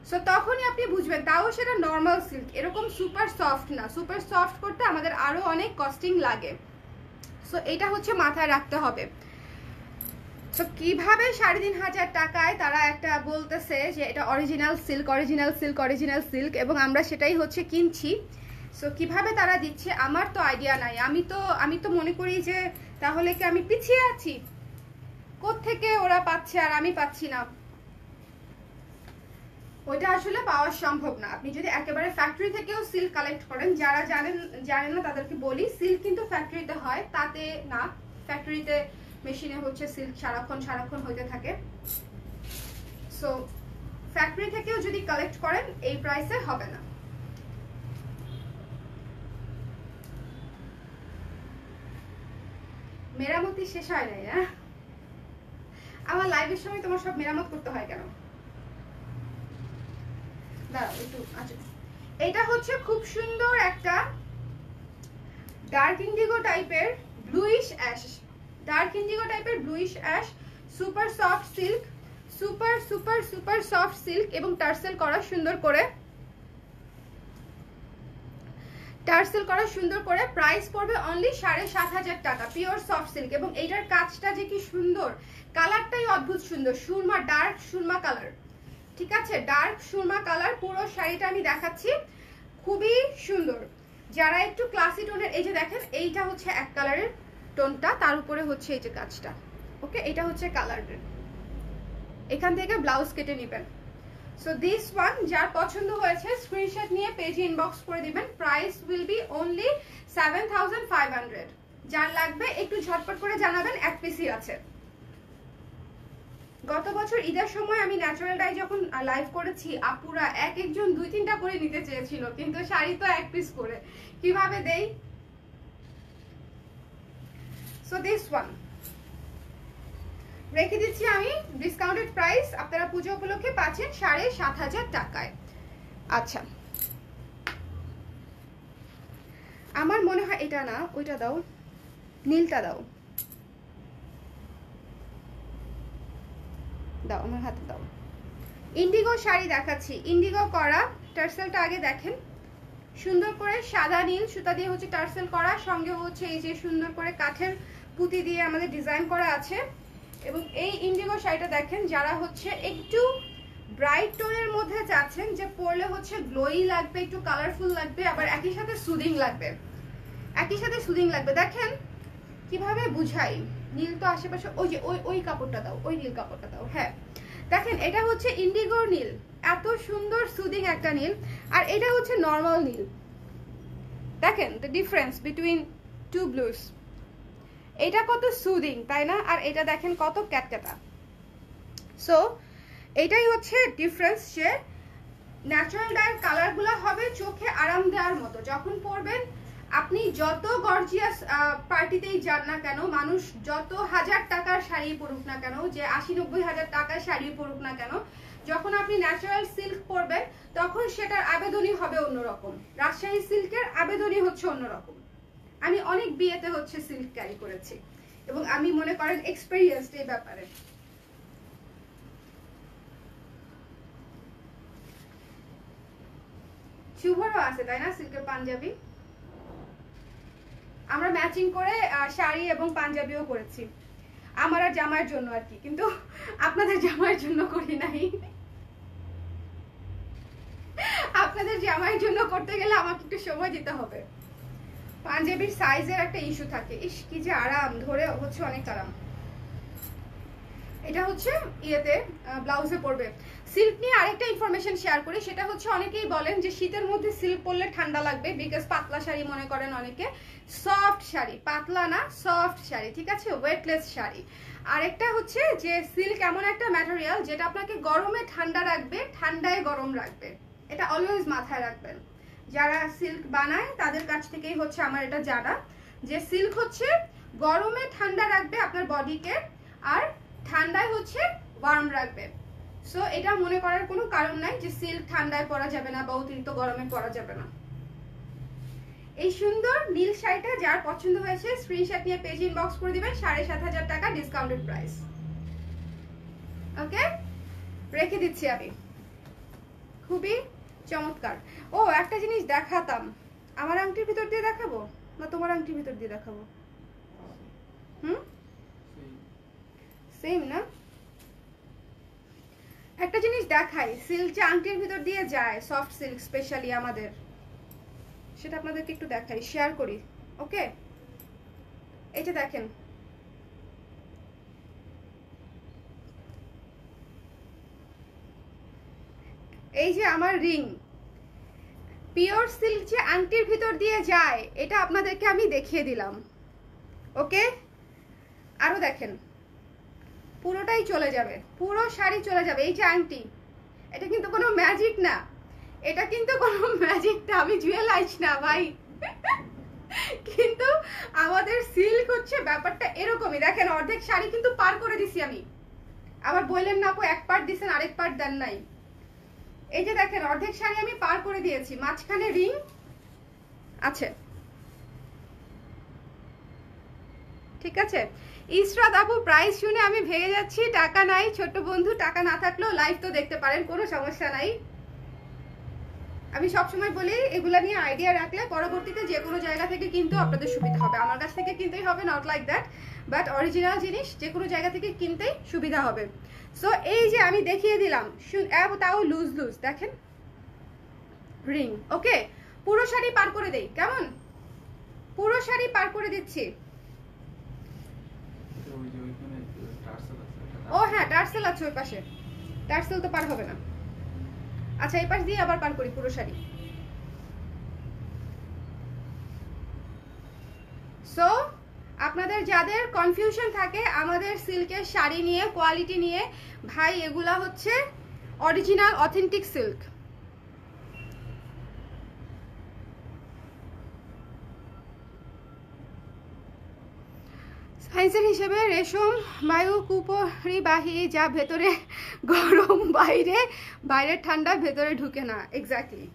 সো তখনই আপনি বুঝবেন, তাও সেটা নর্মাল সিল্ক, এরকম সুপার সফট না। সুপার সফট করতে আমাদের আরো অনেক কস্টিং লাগে। সো এটা হচ্ছে মাথায় রাখতে হবে। সো কিভাবে 3,500 টাকায় তারা একটা বলতেছে যে এটা অরিজিনাল সিল্ক এবং আমরা সেটাই হচ্ছে কিনছি। সো কিভাবে তারা দিচ্ছে আমার তো আইডিয়া নাই। আমি তো মনে করি যে তাহলে কি আমি পিছিয়ে আছি, কোত্থেকে ওরা পাচ্ছে আর আমি পাচ্ছি না, ওইটা আসলে পাওয়া সম্ভব না। আপনি যদি একেবারে ফ্যাক্টরি থেকেও সিল্ক কালেক্ট করেন, যারা জানেন না তাদেরকে বলি, সিল্ক কিন্তু ফ্যাক্টরিতে হয়, তাতে না, ফ্যাক্টরিতে মেশিনে হচ্ছে সিল্ক সারাক্ষণ হইতে থাকে। সো ফ্যাক্টরি থেকেও যদি কালেক্ট করেন এই প্রাইসে হবে না। মেরামতি শেষ হয় নাই না? আমার লাইভের সময় তোমার সব মেরামত করতে হয় কেন? দাঁড়াও একটু। আচ্ছা, এটা হচ্ছে খুব সুন্দর একটা ডার্ক ইন্ডিগো টাইপের bluish ash, super soft silk, super soft silk এবং টার্সেল করা সুন্দর করে, প্রাইস পড়বে অনলি 7,500 টাকা, পিওর সফট সিল্ক। এবং এইটার কাজটা যে কি সুন্দর, কালারটাই অদ্ভুত সুন্দর, সুরমা, ডার্ক সুরমা কালার, ঠিক আছে? Dark Surma colour. পুরো শাড়িটা আমি দেখাচ্ছি, খুবই সুন্দর। যারা একটু ক্লাসি টোনের, এই যে দেখেন এইটা হচ্ছে এক কালারের টোনটা, তার উপরে হচ্ছে এই যে কাজটা, ওকে? এটা হচ্ছে কালার। এখান থেকে ব্লাউজ কেটে নেবেন। সো দিস ওয়ান যার পছন্দ হয়েছে স্ক্রিনশট নিয়ে পেজে ইনবক্স করে দিবেন। Price will be only 7,500। যার লাগবে একটু ঝটপট করে জানাবেন, এক পিসই আছে। গত বছর ঈদের সময় আমি ন্যাচারাল ডাই যখন লাইভ করেছি, আপুরা একজন 2-3টা করে নিতে চেয়েছিল, কিন্তু শাড়ি তো এক পিস করে, কিভাবে দেই? সো দিস ওয়ান রেখে দিচ্ছি আমি ডিসকাউন্টেড প্রাইস, আপনারা পুজো উপলক্ষে পাচ্ছেন 7,500 টাকায়। আচ্ছা, আমার মনে হয় এটা না, ওইটা দাও, নীলটা দাও, আমার হাতে দাও। ইন্ডিগো শাড়ি দেখাচ্ছি, ইন্ডিগো করা, টার্সেলটা আগে দেখেন, সুন্দর করে সাদা নীল সুতা দিয়ে হচ্ছে টার্সেল করা, সঙ্গে হচ্ছে এই যে সুন্দর করে কাঠের পুঁতি দিয়ে আমাদের ডিজাইন করা আছে। এবং এই ইন্ডিগো শাড়িটা দেখেন, যারা হচ্ছে একটু ব্রাইট টোনের মধ্যে চাচ্ছেন, যে পরলে হচ্ছে গ্লোই লাগবে, একটু কালারফুল লাগবে, আবার একই সাথে সুদিং লাগবে, দেখেন কিভাবে বুঝাই। নীল তো আশেপাশে, ওই যে ওই কাপড়টা দাও, ওই নীল কাপড়টা দাও। হ্যাঁ দেখেন, এটা হচ্ছে ইন্ডিগোর নীল, এত সুন্দর সুদিং একটা নীল, আর এটা হচ্ছে নর্মাল নীল। দেখেন the difference between two blues, এটা কত সুদিং, তাই না? আর এটা দেখেন কত ক্যাটক্যাটা। সো এটাই হচ্ছে ডিফারেন্স, যে ন্যাচারাল ডাইয়ের কালারগুলো হবে চোখে আরাম দেওয়ার মতো। যখন পরবেন আপনি, যত গর্জিয়াস পার্টিতেই যান না কেন, মানুষ যত 1000 টাকার শাড়ি পরুক না কেন, যে 80-90 হাজার টাকার শাড়ি পরুক না কেন, যখন আপনি ন্যাচারাল সিল্ক পরবেন তখন সেটার আবেদনই হবে অন্যরকম। রাজশাহী সিল্কের আবেদনই হচ্ছে অন্যরকম। আমি অনেক বিয়েতে হচ্ছে সিল্ক ক্যারি করেছি এবং আমি মনে করেন এক্সপেরিয়েন্সড এই ব্যাপারে। শুভরও আছে তাই না সিল্কের পাঞ্জাবি, আমরা ম্যাচিং করে শাড়ি এবং পাঞ্জাবিও করেছি, আমার আর জামাইয়ের জন্য আর কি, কিন্তু আপনাদের জামাইয়ের জন্য করি নাই। জামাইয়ের জন্য করতে গেলে আমাকে একটু সময় দিতে হবে। পাঞ্জাবির সাইজের একটা ইস্যু থাকে। ইস কি যে আরাম, ধরে হচ্ছে অনেক আরাম। এটা হচ্ছে ইয়েতে ব্লাউজে পরবে। সিল্ক নিয়ে আরেকটা ইনফরমেশন শেয়ার করি, সেটা হচ্ছে অনেকেই বলেন যে শীতের মধ্যে সিল্ক পরলে ঠান্ডা লাগবে, বিকজ পাতলা শাড়ি মনে করেন অনেকে। সফট শাড়ি, পাতলা না সফট শাড়ি, ঠিক আছে, ওয়েটলেস শাড়ি। আরেকটা হচ্ছে যে সিল্ক এমন একটা ম্যাটেরিয়াল যেটা আপনাকে গরমে ঠান্ডা রাখবে, ঠান্ডায় গরম রাখবে। এটা অলওয়েজ মাথায় রাখবেন। যারা সিল্ক বানায় তাদের কাছ থেকেই হচ্ছে আমার এটা জানা, যে সিল্ক হচ্ছে গরমে ঠান্ডা রাখবে আপনার বডিকে, আর ঠান্ডায় হচ্ছে ওয়ার্ম রাখবে। সো এটা মনে করার কোনো কারণ নাই যে সিল্ক ঠান্ডায় পরা যাবে না বা অতিরিক্ত গরমে পরা যাবে না। এই সুন্দর নীল শাড়িটা যার পছন্দ হয়েছে স্ক্রিনশট নিয়ে পেজ ইনবক্স করে দিবেন, ৭৫০০ টাকা ডিসকাউন্টেড প্রাইস। ওকে, রেখে দিচ্ছি আমি। খুবই চমৎকার। ও একটা জিনিস দেখাতাম, আমার আংটির ভিতর দিয়ে দেখাবো না তোমার আংটির ভিতর দিয়ে দেখাবো? সেম না? একটা জিনিস দেখাই, সিল্ক যে আংটির ভিতর দিয়ে যায়, সফট সিল্ক স্পেশালি আমাদের, সেটা আপনাদেরকে একটু দেখাই, শেয়ার করি। ওকে, এইটা দেখেন, এই যে আমার রিং, পিওর সিল্ক যে আংটির ভিতর দিয়ে যায়, এটা আপনাদেরকে আমি দেখিয়ে দিলাম। ওকে, আরো দেখেন, পুরোটাই চলে যাবে, পুরো শাড়ি চলে যাবে। এই যে আংটি, এটা কিন্তু কোনো ম্যাজিক না, এটা কিন্তু কোনো ম্যাজিক না, আমি জুয়েলাইজ না ভাই। কিন্তু আমাদের সিল্ক হচ্ছে ব্যাপারটা এরকমই। দেখেন অর্ধেক শাড়ি কিন্তু পার করে দিছি আমি, আবার বললেন না আপু এক পার্ট দিছেন আরেক পার্ট দেন নাই। এই যে দেখেন অর্ধেক শাড়ি আমি পার করে দিয়েছি, মাঝখানে রিং আছে, ঠিক আছে। ইসরাত আপু প্রাইস শুনে আমি ভেঙে যাচ্ছি, টাকা নাই। ছোট বন্ধু, টাকা না থাকলেও লাইভ তো দেখতে পারেন, কোনো সমস্যা নাই। আমি সবসময় বলি এগুলা নিয়ে আইডিয়া রাখলে পরবর্তীতে যে কোনো জায়গা থেকে কিন্তু আপনাদের সুবিধা হবে। আমার কাছ থেকে কিনতেই হবে, not like that, but original জিনিস যে কোনো জায়গা থেকে কিনতেই সুবিধা হবে। সো এই যে আমি দেখিয়ে দিলাম, তাও লুজ লুজ, দেখেন রিং। ওকে, পুরো শাড়ি পার করে দেই, কেমন? পুরো শাড়ি পার করে দিচ্ছি। ও হ্যাঁ, টার্সেল আছে ওই পাশে, টার্সেল তো পার হবে না। আচ্ছা, এই পাশ দিয়ে আবার পার করি পুরো শাড়ি। সো আপনাদের যাদের কনফিউশন থাকে আমাদের সিল্কের শাড়ি নিয়ে, কোয়ালিটি নিয়ে, ভাই এগুলা হচ্ছে অরিজিনাল অথেন্টিক সিল্ক। সাইজের হিসেবে রেশম বায়ু কুপরিবাহী, যা ভেতরে গরম বাইরে ঠান্ডা, ভেতরে ঢুকে না। এক্স্যাক্টলি,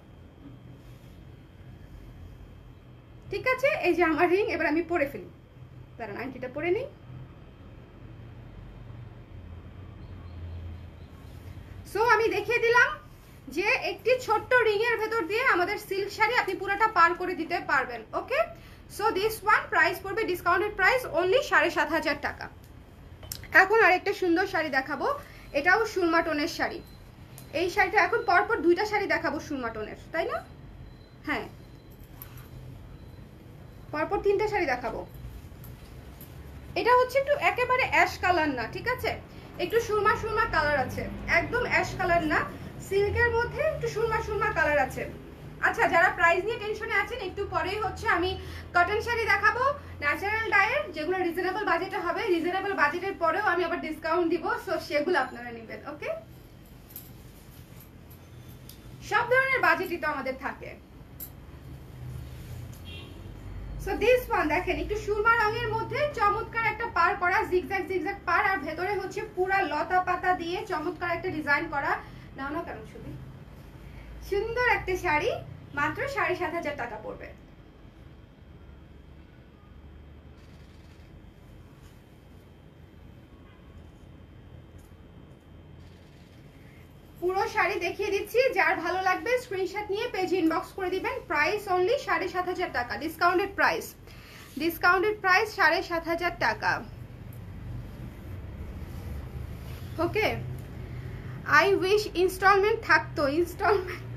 ঠিক আছে। এই যে আমার রিং, এবার আমি পরে ফেলি, দাঁড়ান আংটিটা পরে নিই। সো আমি দেখিয়ে দিলাম যে একটি ছোট্ট রিং এর ভেতর দিয়ে আমাদের সিল্ক শাড়ি আপনি পুরোটা পার করে দিতে পারবেন। ওকে, সো দিস ওয়ান প্রাইস পড়বে ডিসকাউন্টেড প্রাইস অনলি ৭৫০০ টাকা। এখন আরেকটা সুন্দর শাড়ি দেখাবো, এটাও সুরমা টোনের শাড়ি। এই শাড়িটা এখন পরপর দুইটা শাড়ি দেখাবো সুরমা টোনের, তাই না? হ্যাঁ, পরপর তিনটা শাড়ি দেখাবো। এটা হচ্ছে একটু একেবারে অ্যাশ কালার না, ঠিক আছে, একটু সুরমা সুরমা কালার আছে, একদম অ্যাশ কালার না, সিল্কের মধ্যে একটু সুরমা সুরমা কালার আছে। আচ্ছা, যারা প্রাইস নিয়ে টেনশনে আছেন, একটু পরেই হচ্ছে আমি কটন শাড়ি দেখাবো ন্যাচারাল ডায়ের, যেগুলো রিজনেবল বাজেটে হবে। রিজনেবল বাজেটের পরেও আমি আবার ডিসকাউন্ট দিব, সো সেগুলো আপনারা নেবেন। ওকে, সব ধরনের বাজেটই তো আমাদের থাকে। সো দিস ওয়ান দেখেন, একটু সুরমা রঙের মধ্যে চমৎকার একটা পার করা, জিগজ্যাগ জিগজ্যাগ পার, আর ভেতরে হচ্ছে পুরা লতা পাতা দিয়ে চমৎকার একটা ডিজাইন করা। নাও না কেন ছবি, সুন্দর একটা শাড়ি, মাত্র ৭৫০০ টাকা পড়বে। পুরো শাড়ি দেখিয়ে দিচ্ছি, যার ভালো লাগবে স্ক্রিনশট নিয়ে পেজ ইনবক্স করে দিবেন। প্রাইস অনলি ৭৫০০ টাকা, ডিসকাউন্টেড প্রাইস। ডিসকাউন্টেড প্রাইস ৭৫০০ টাকা। ওকে, আই উইশ ইনস্টলমেন্ট থাকতো। ইনস্টলমেন্ট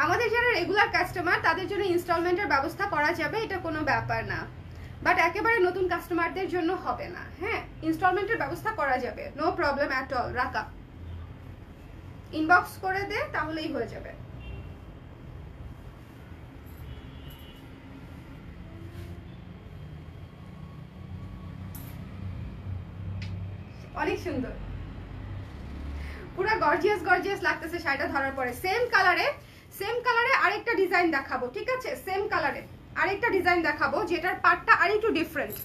আমাদের যারা রেগুলার কাস্টমার তাদের জন্য ইনস্টলমেন্টের ব্যবস্থা করা যাবে, এটা কোনো ব্যাপার না, বাট একেবারে নতুন কাস্টমারদের জন্য হবে না। হ্যাঁ, ইনস্টলমেন্টের ব্যবস্থা করা যাবে, নো প্রবলেম অ্যাট অল। রাখা, ইনবক্স করে দে, তাহলেই হয়ে যাবে। অনেক সুন্দর, পুরো গর্জিয়াস গর্জিয়াস লাগতেছে শাড়িটা ধরার পরে। সেম কালারে আরেকটা ডিজাইন দেখাবো, ঠিক আছে? সেম কালারে আরেকটা ডিজাইন দেখাবো যেটার পার্টটা আরেকটু ডিফারেন্ট।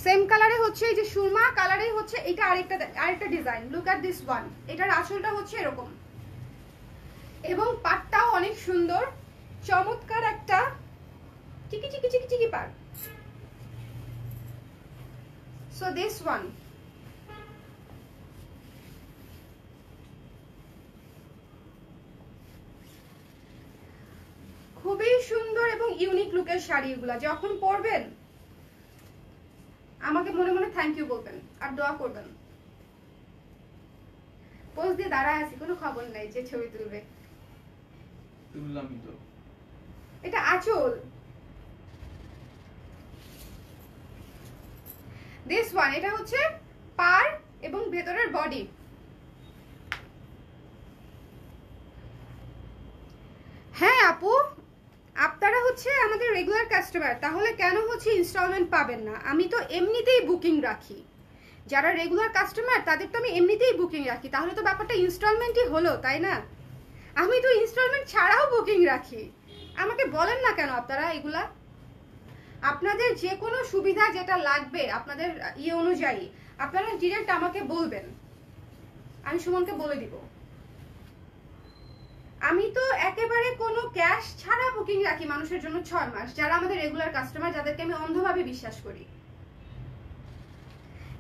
সেম কালারে হচ্ছে এই যে সুরমা কালারেই হচ্ছে এটা আরেকটা design. Look at this one. এটার আসলটা হচ্ছে এরকম এবং পাটটাও অনেক সুন্দর, চমৎকার একটা চিকি চিকি চিকি চিকি পাট। সো দিস ওয়ান খুবই সুন্দর এবং ইউনিক লুকের শাড়ি। এগুলা যখন পরবেন আমাকে মনে মনে থ্যাংক ইউ বলবেন আর দোয়া করবেন। পোজ দিয়ে দাঁড়ায় আছি, কোনো খবর নাই যে ছবি তুলবে। তুললামই তো। এটা আঁচল। দিস ওয়ান, এটা হচ্ছে পার এবং ভেতরের বডি। হ্যাঁ আপু, আপনারা হচ্ছে আমাদের রেগুলার কাস্টমার, তাহলে কেন হচ্ছে ইনস্টলমেন্ট পাবেন না? আমি তো এমনিতেই বুকিং রাখি, যারা রেগুলার কাস্টমার তাদের তো আমি এমনিতেই বুকিং রাখি, তাহলে তো ব্যাপারটা ইনস্টলমেন্টই হলো, তাই না? আমি তো ইনস্টলমেন্ট ছাড়াও বুকিং রাখি। আমাকে বলেন না কেন আপনারা এগুলা? আপনাদের যে কোনো সুবিধা যেটা লাগবে আপনাদের ইয়ে অনুযায়ী আপনারা ডিরেক্ট আমাকে বলবেন, আমি সুমনকে বলে দিব। আমি তো একেবারে কোনো ক্যাশ ছাড়া বুকিং রাখি মানুষের জন্য 6 মাস, যারা আমাদের রেগুলার কাস্টমার, যাদেরকে আমি অন্ধভাবে বিশ্বাস করি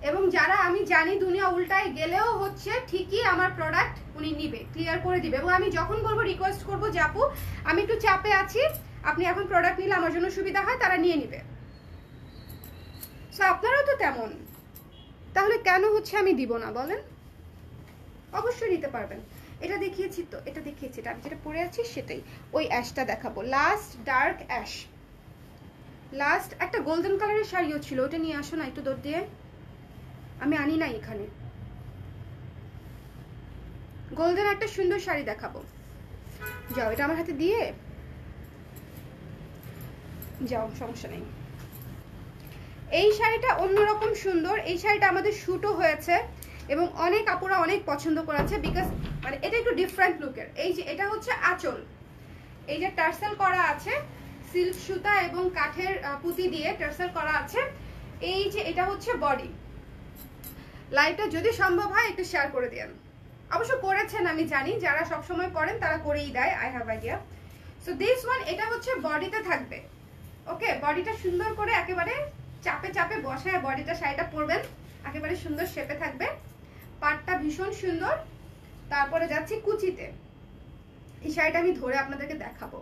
এবং যারা আমি জানি দুনিয়া উল্টায় গেলেও হচ্ছে ঠিকই আমার প্রোডাক্ট উনি নিবে, ক্লিয়ার করে দিবে। এবং আমি যখন বলবো, রিকোয়েস্ট করবো যে আপু আমি একটু চাপে আছি, আপনি এখন প্রোডাক্ট নিলে আমার জন্য সুবিধা হয়, তারা নিয়ে নিবে। সো আপনারাও তো তেমন, তাহলে কেন হচ্ছে আমি দিব না বলেন? অবশ্যই নিতে পারবেন। এটা দেখিয়েছি তো, এটা দেখিয়েছি, এটা আমি যেটা পরে আছি সেটাই। ওই অ্যাশটা দেখাবো, লাস্ট ডার্ক অ্যাশ। লাস্ট একটা গোল্ডেন কালারের শাড়িও ছিল, ওটা নিয়ে আসো না একটু দৌড় দিয়ে। আমি আনি নাই এখানে। গোল্ডেন একটা সুন্দর শাড়ি দেখাবো, যাও এটা আমার হাতে দিয়ে যাও, সমস্যা নেই। এই শাড়িটা অন্যরকম সুন্দর, এই শাড়িটা আমাদের শুটও হয়েছে এবং অনেক আপুরা অনেক পছন্দ করেছে, বিকজ মানে এটা একটু ডিফারেন্ট লুকের। এই যে এটা হচ্ছে আঁচল, এই যে টার্সেল করা আছে সিল্ক সুতা এবং কাঠের পুঁতি দিয়ে টার্সেল করা আছে। এই যে এটা হচ্ছে বডি। লাইভটা যদি সম্ভব হয় একটু শেয়ার করে দেন। অবশ্য করেছেন আমি জানি, যারা সব সময় করেন তারা করেই দেয়, I have idea. So this one, এটা হচ্ছে বডিতে থাকবে। ওকে, বডিটা সুন্দর করে একেবারে চাপে চাপে বসায় বডিটা শাড়িটা পরবেন, একেবারে সুন্দর শেপে থাকবে। পাটটা ভীষণ সুন্দর। তারপরে যাচ্ছি কুচিতে। এই শাড়িটা আমি ধরে আপনাদেরকে দেখাবো,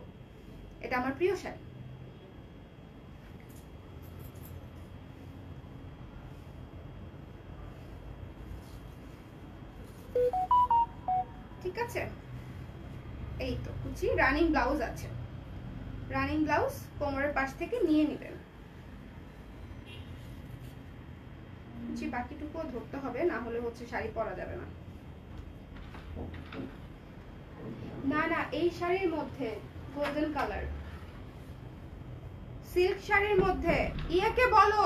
এটা আমার প্রিয় শাড়ি। ঠিক আছে, এই তো কুচি, রানিং ব্লাউজ আছে, রানিং ব্লাউজ কোমরের পাশ থেকে নিয়ে নেবেন। কুচি বাকিটুকু ধরতে হবে, না হলে হচ্ছে শাড়ি পরা যাবে না। না না, এই শাড়ির মধ্যে গোল্ডেন কালার সিল্ক শাড়ির মধ্যে। ইয়েকে বলো,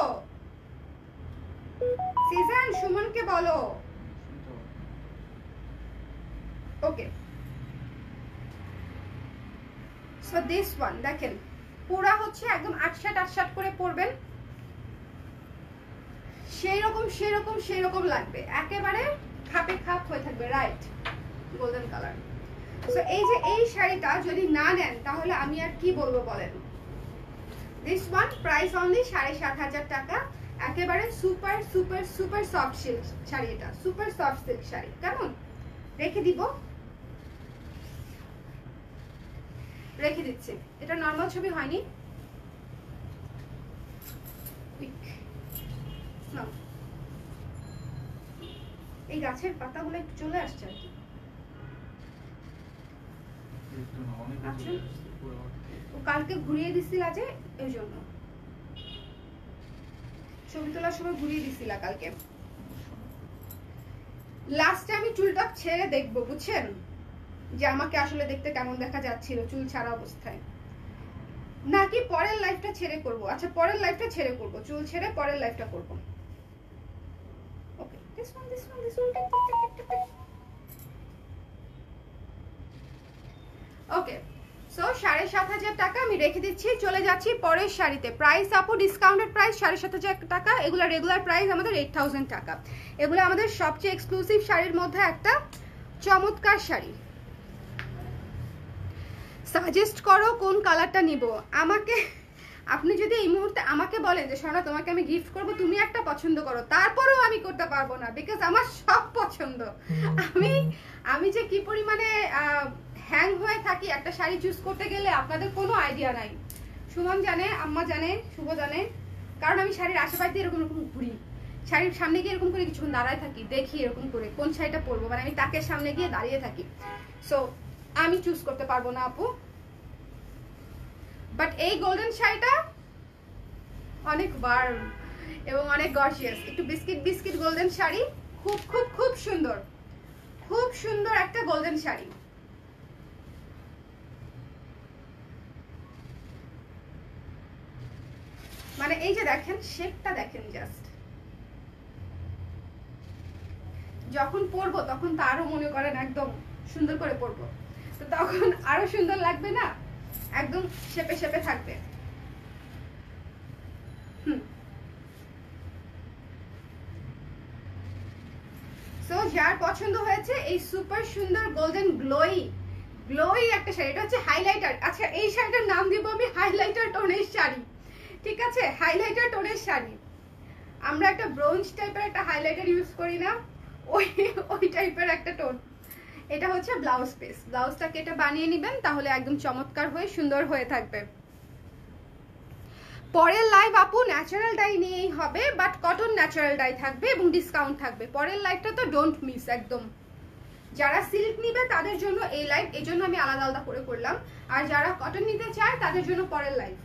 সিজন সুমনকে বলো। ওকে, সো দিস ওয়ান দেখেন, পুরা হচ্ছে একদম আটসাট করে পরবেন, সেই রকম লাগবে, একেবারে খাপে খাপ হয়ে থাকবে। Right, golden colour. সো এই যে এই শাড়িটা যদি না নেন তাহলে আমি আর কি বলবো বলেন। দিস ওয়ান প্রাইস অনলি 7,500 টাকা। একেবারে super super super soft silk sari, এটা সুপার সফট সিল্ক শাড়ি। কেমন রেখে দিব, রেখে দিচ্ছি। এটা নর্মাল ছবি হয়নি। এই গাছের পাতাগুলো একটু চলে আসছে আর কি। না, অনেক বছর আচ্ছা। হয়ে আসছে, পুরো ও কালকে ঘুরিয়ে দিছিল যে এই জন্য ছবি তোলার সময় ঘুরিয়ে দিছিল কালকে। লাস্টে আমি চুলটা ছেড়ে দেখবো, বুঝছেন, যে আমাকে আসলে দেখতে কেমন দেখা যাচ্ছিল চুল ছাড়া অবস্থায়, নাকি পরের লাইফটা ছেড়ে করব। আচ্ছা পরের লাইফটা ছেড়ে করব, চুল ছেড়ে পরের লাইফটা করব। ওকে, this one. ওকে, সো 7,500 টাকা আমি রেখে দিচ্ছি। চলে যাচ্ছি পরের শাড়িতে। প্রাইস আপু ডিসকাউন্টেড প্রাইস 7,500 টাকা। এগুলো রেগুলার প্রাইস আমাদের 8,000 টাকা। এগুলো আমাদের সবচেয়ে এক্সক্লুসিভ শাড়ির মধ্যে একটা চমৎকার শাড়ি। সাজেস্ট করো কোন কালারটা নিব। আমাকে আপনি যদি এই মুহূর্তে আমাকে বলেন যে সোনা তোমাকে আমি গিফট করব, তুমি একটা পছন্দ করো, তারপরেও আমি করতে পারবো না, বিকজ আমার সব পছন্দ। আমি যে কি পরিমাণে হ্যাং হয়ে থাকি একটা শাড়ি চুজ করতে গেলে আপনাদের কোনো আইডিয়া নাই। সুমন জানে, আম্মা জানে, শুভ জানে, কারণ আমি শাড়ির আশেপাশে দিয়ে এরকম এরকম ঘুরি, শাড়ির সামনে গিয়ে এরকম করে কিছুক্ষণ দাঁড়ায় থাকি, দেখি এরকম করে কোন শাড়িটা পরবো, মানে আমি তাকের সামনে গিয়ে দাঁড়িয়ে থাকি। সো আমি চুজ করতে পারবো না আপু। বাট এই গোল্ডেন শাড়িটা অনেক ওয়ার্ম এবং অনেক গর্জিয়াস, একটু বিস্কিট বিস্কিট গোল্ডেন শাড়ি, খুব খুব খুব সুন্দর, খুব সুন্দর একটা গোল্ডেন শাড়ি। মানে এই যে দেখেন শেপটা দেখেন, জাস্ট যখন পরবো তখন তো আরো মনে করেন একদম সুন্দর করে পরবো, তো তখন আরো সুন্দর লাগবে না, একদম শেপে শেপে থাকবে। সো যার পছন্দ হয়েছে এই সুপার সুন্দর গোল্ডেন গ্লোই একটা শাড়ি, এটা হচ্ছে হাইলাইটার। আচ্ছা এই শাড়িটার নাম দিব আমি হাইলাইটার টোনের শাড়ি, ঠিক আছে, হাইলাইটার টোনের শাড়ি। আমরা একটা ব্রোঞ্জ টাইপের একটা হাইলাইটার ইউজ করি না, ওই টাইপের একটা টোন। এটা হচ্ছে ব্লাউজ পিস, ব্লাউজটাকে এটা বানিয়ে নেবেন, তাহলে একদম চমৎকার হয়ে সুন্দর হয়ে থাকবে। পরের লাইভ আপু ন্যাচারাল ডাই নিয়েই হবে, বাট কটন ন্যাচারাল ডাই থাকবে এবং ডিসকাউন্ট থাকবে। পরের লাইভটা তো ডোন্ট মিস একদম। যারা সিল্ক নিবে তাদের জন্য এই লাইভ, এই জন্য আমি আলাদা আলাদা করে করলাম, আর যারা কটন নিতে চায় তাদের জন্য পরের লাইভ।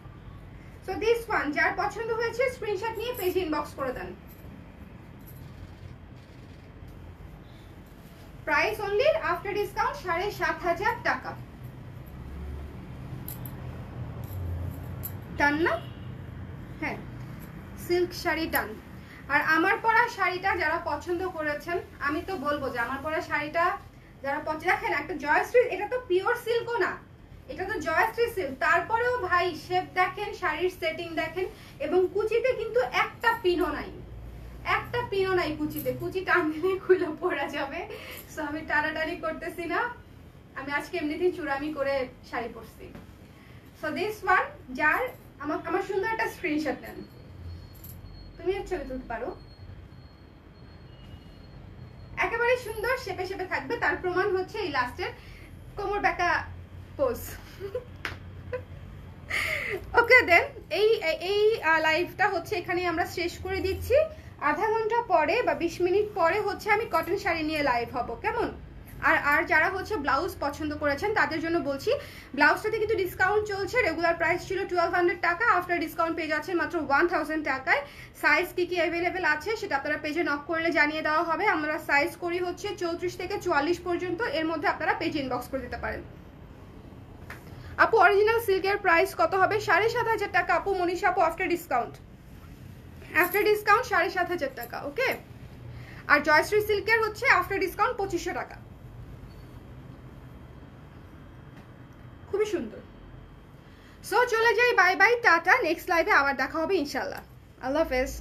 সো দিস ওয়ান যার পছন্দ হয়েছে স্ক্রিনশট নিয়ে পেজে ইনবক্স করে দেন। প্রাইস অনলি আফটার ডিসকাউন্ট 7,500 টাকা। ডান না? হ্যাঁ, সিল্ক শাড়ি ডান। আর আমার পরা শাড়িটা যারা পছন্দ করেছেন, আমি তো বলবো যে আমার পরা শাড়িটা যারা দেখেন একটা জয়শ্রী, এটা তো পিওর সিল্কও না, এটা তো জয়শ্রী সিল্ক, তারপরেও ভাই শেপ দেখেন, শাড়ির সেটিং দেখেন, এবং কুচিতে কিন্তু একটা পিনও নাই, একটা পিনও নাই কুচিতে, কুচি টানলে খুলে পড়া যাবে। সো আমি টানাটানি করতেছি না, আমি আজকে এমনিতেই চূড়ামি করে শাড়ি পরছি। সো দিস ওয়ান যার আমার সুন্দর একটা স্ক্রিনশট নেন, তুমি এর ছবি তুলতে পারো, একেবারে সুন্দর শেপে শেপে থাকবে। তার প্রমাণ হচ্ছে এই লাস্টের কোমর বেঁকা পোজ। ওকে দেন এই লাইভটা হচ্ছে এখানেই আমরা শেষ করে দিচ্ছি। আধা ঘন্টা পরে বা 20 মিনিট পরে হচ্ছে আমি কটন শাড়ি নিয়ে লাইভ হব, কেমন? আর যারা হচ্ছে ব্লাউজ পছন্দ করেছেন তাদের জন্য বলছি, ব্লাউজটাতে কিন্তু ডিসকাউন্ট চলছে। রেগুলার প্রাইস ছিল 1200 টাকা, আফটার ডিসকাউন্ট পেয়ে যাচ্ছেন মাত্র 1000 টাকায়। সাইজ কি কি অ্যাভেলেবেল আছে সেটা আপনারা পেজে নক করলে জানিয়ে দেওয়া হবে। আমরা সাইজ করি হচ্ছে 34 থেকে 44 পর্যন্ত, এর মধ্যে আপনারা পেজে ইনবক্স করে দিতে পারেন। আপু অরিজিনাল সিল্কের প্রাইস কত হবে? 7,500 টাকা আপু মনীষা আপু, আফটার ডিসকাউন্ট 7,500 টাকা। ওকে, আর জয়শ্রী সিল্কের হচ্ছে আফটার ডিসকাউন্ট 2500 টাকা। খুবই সুন্দর। সো চলে যাই, বাই বাই, টাটা। নেক্সট লাইভে আবার দেখা হবে ইনশাল্লাহ। আল্লাহ হাফেজ।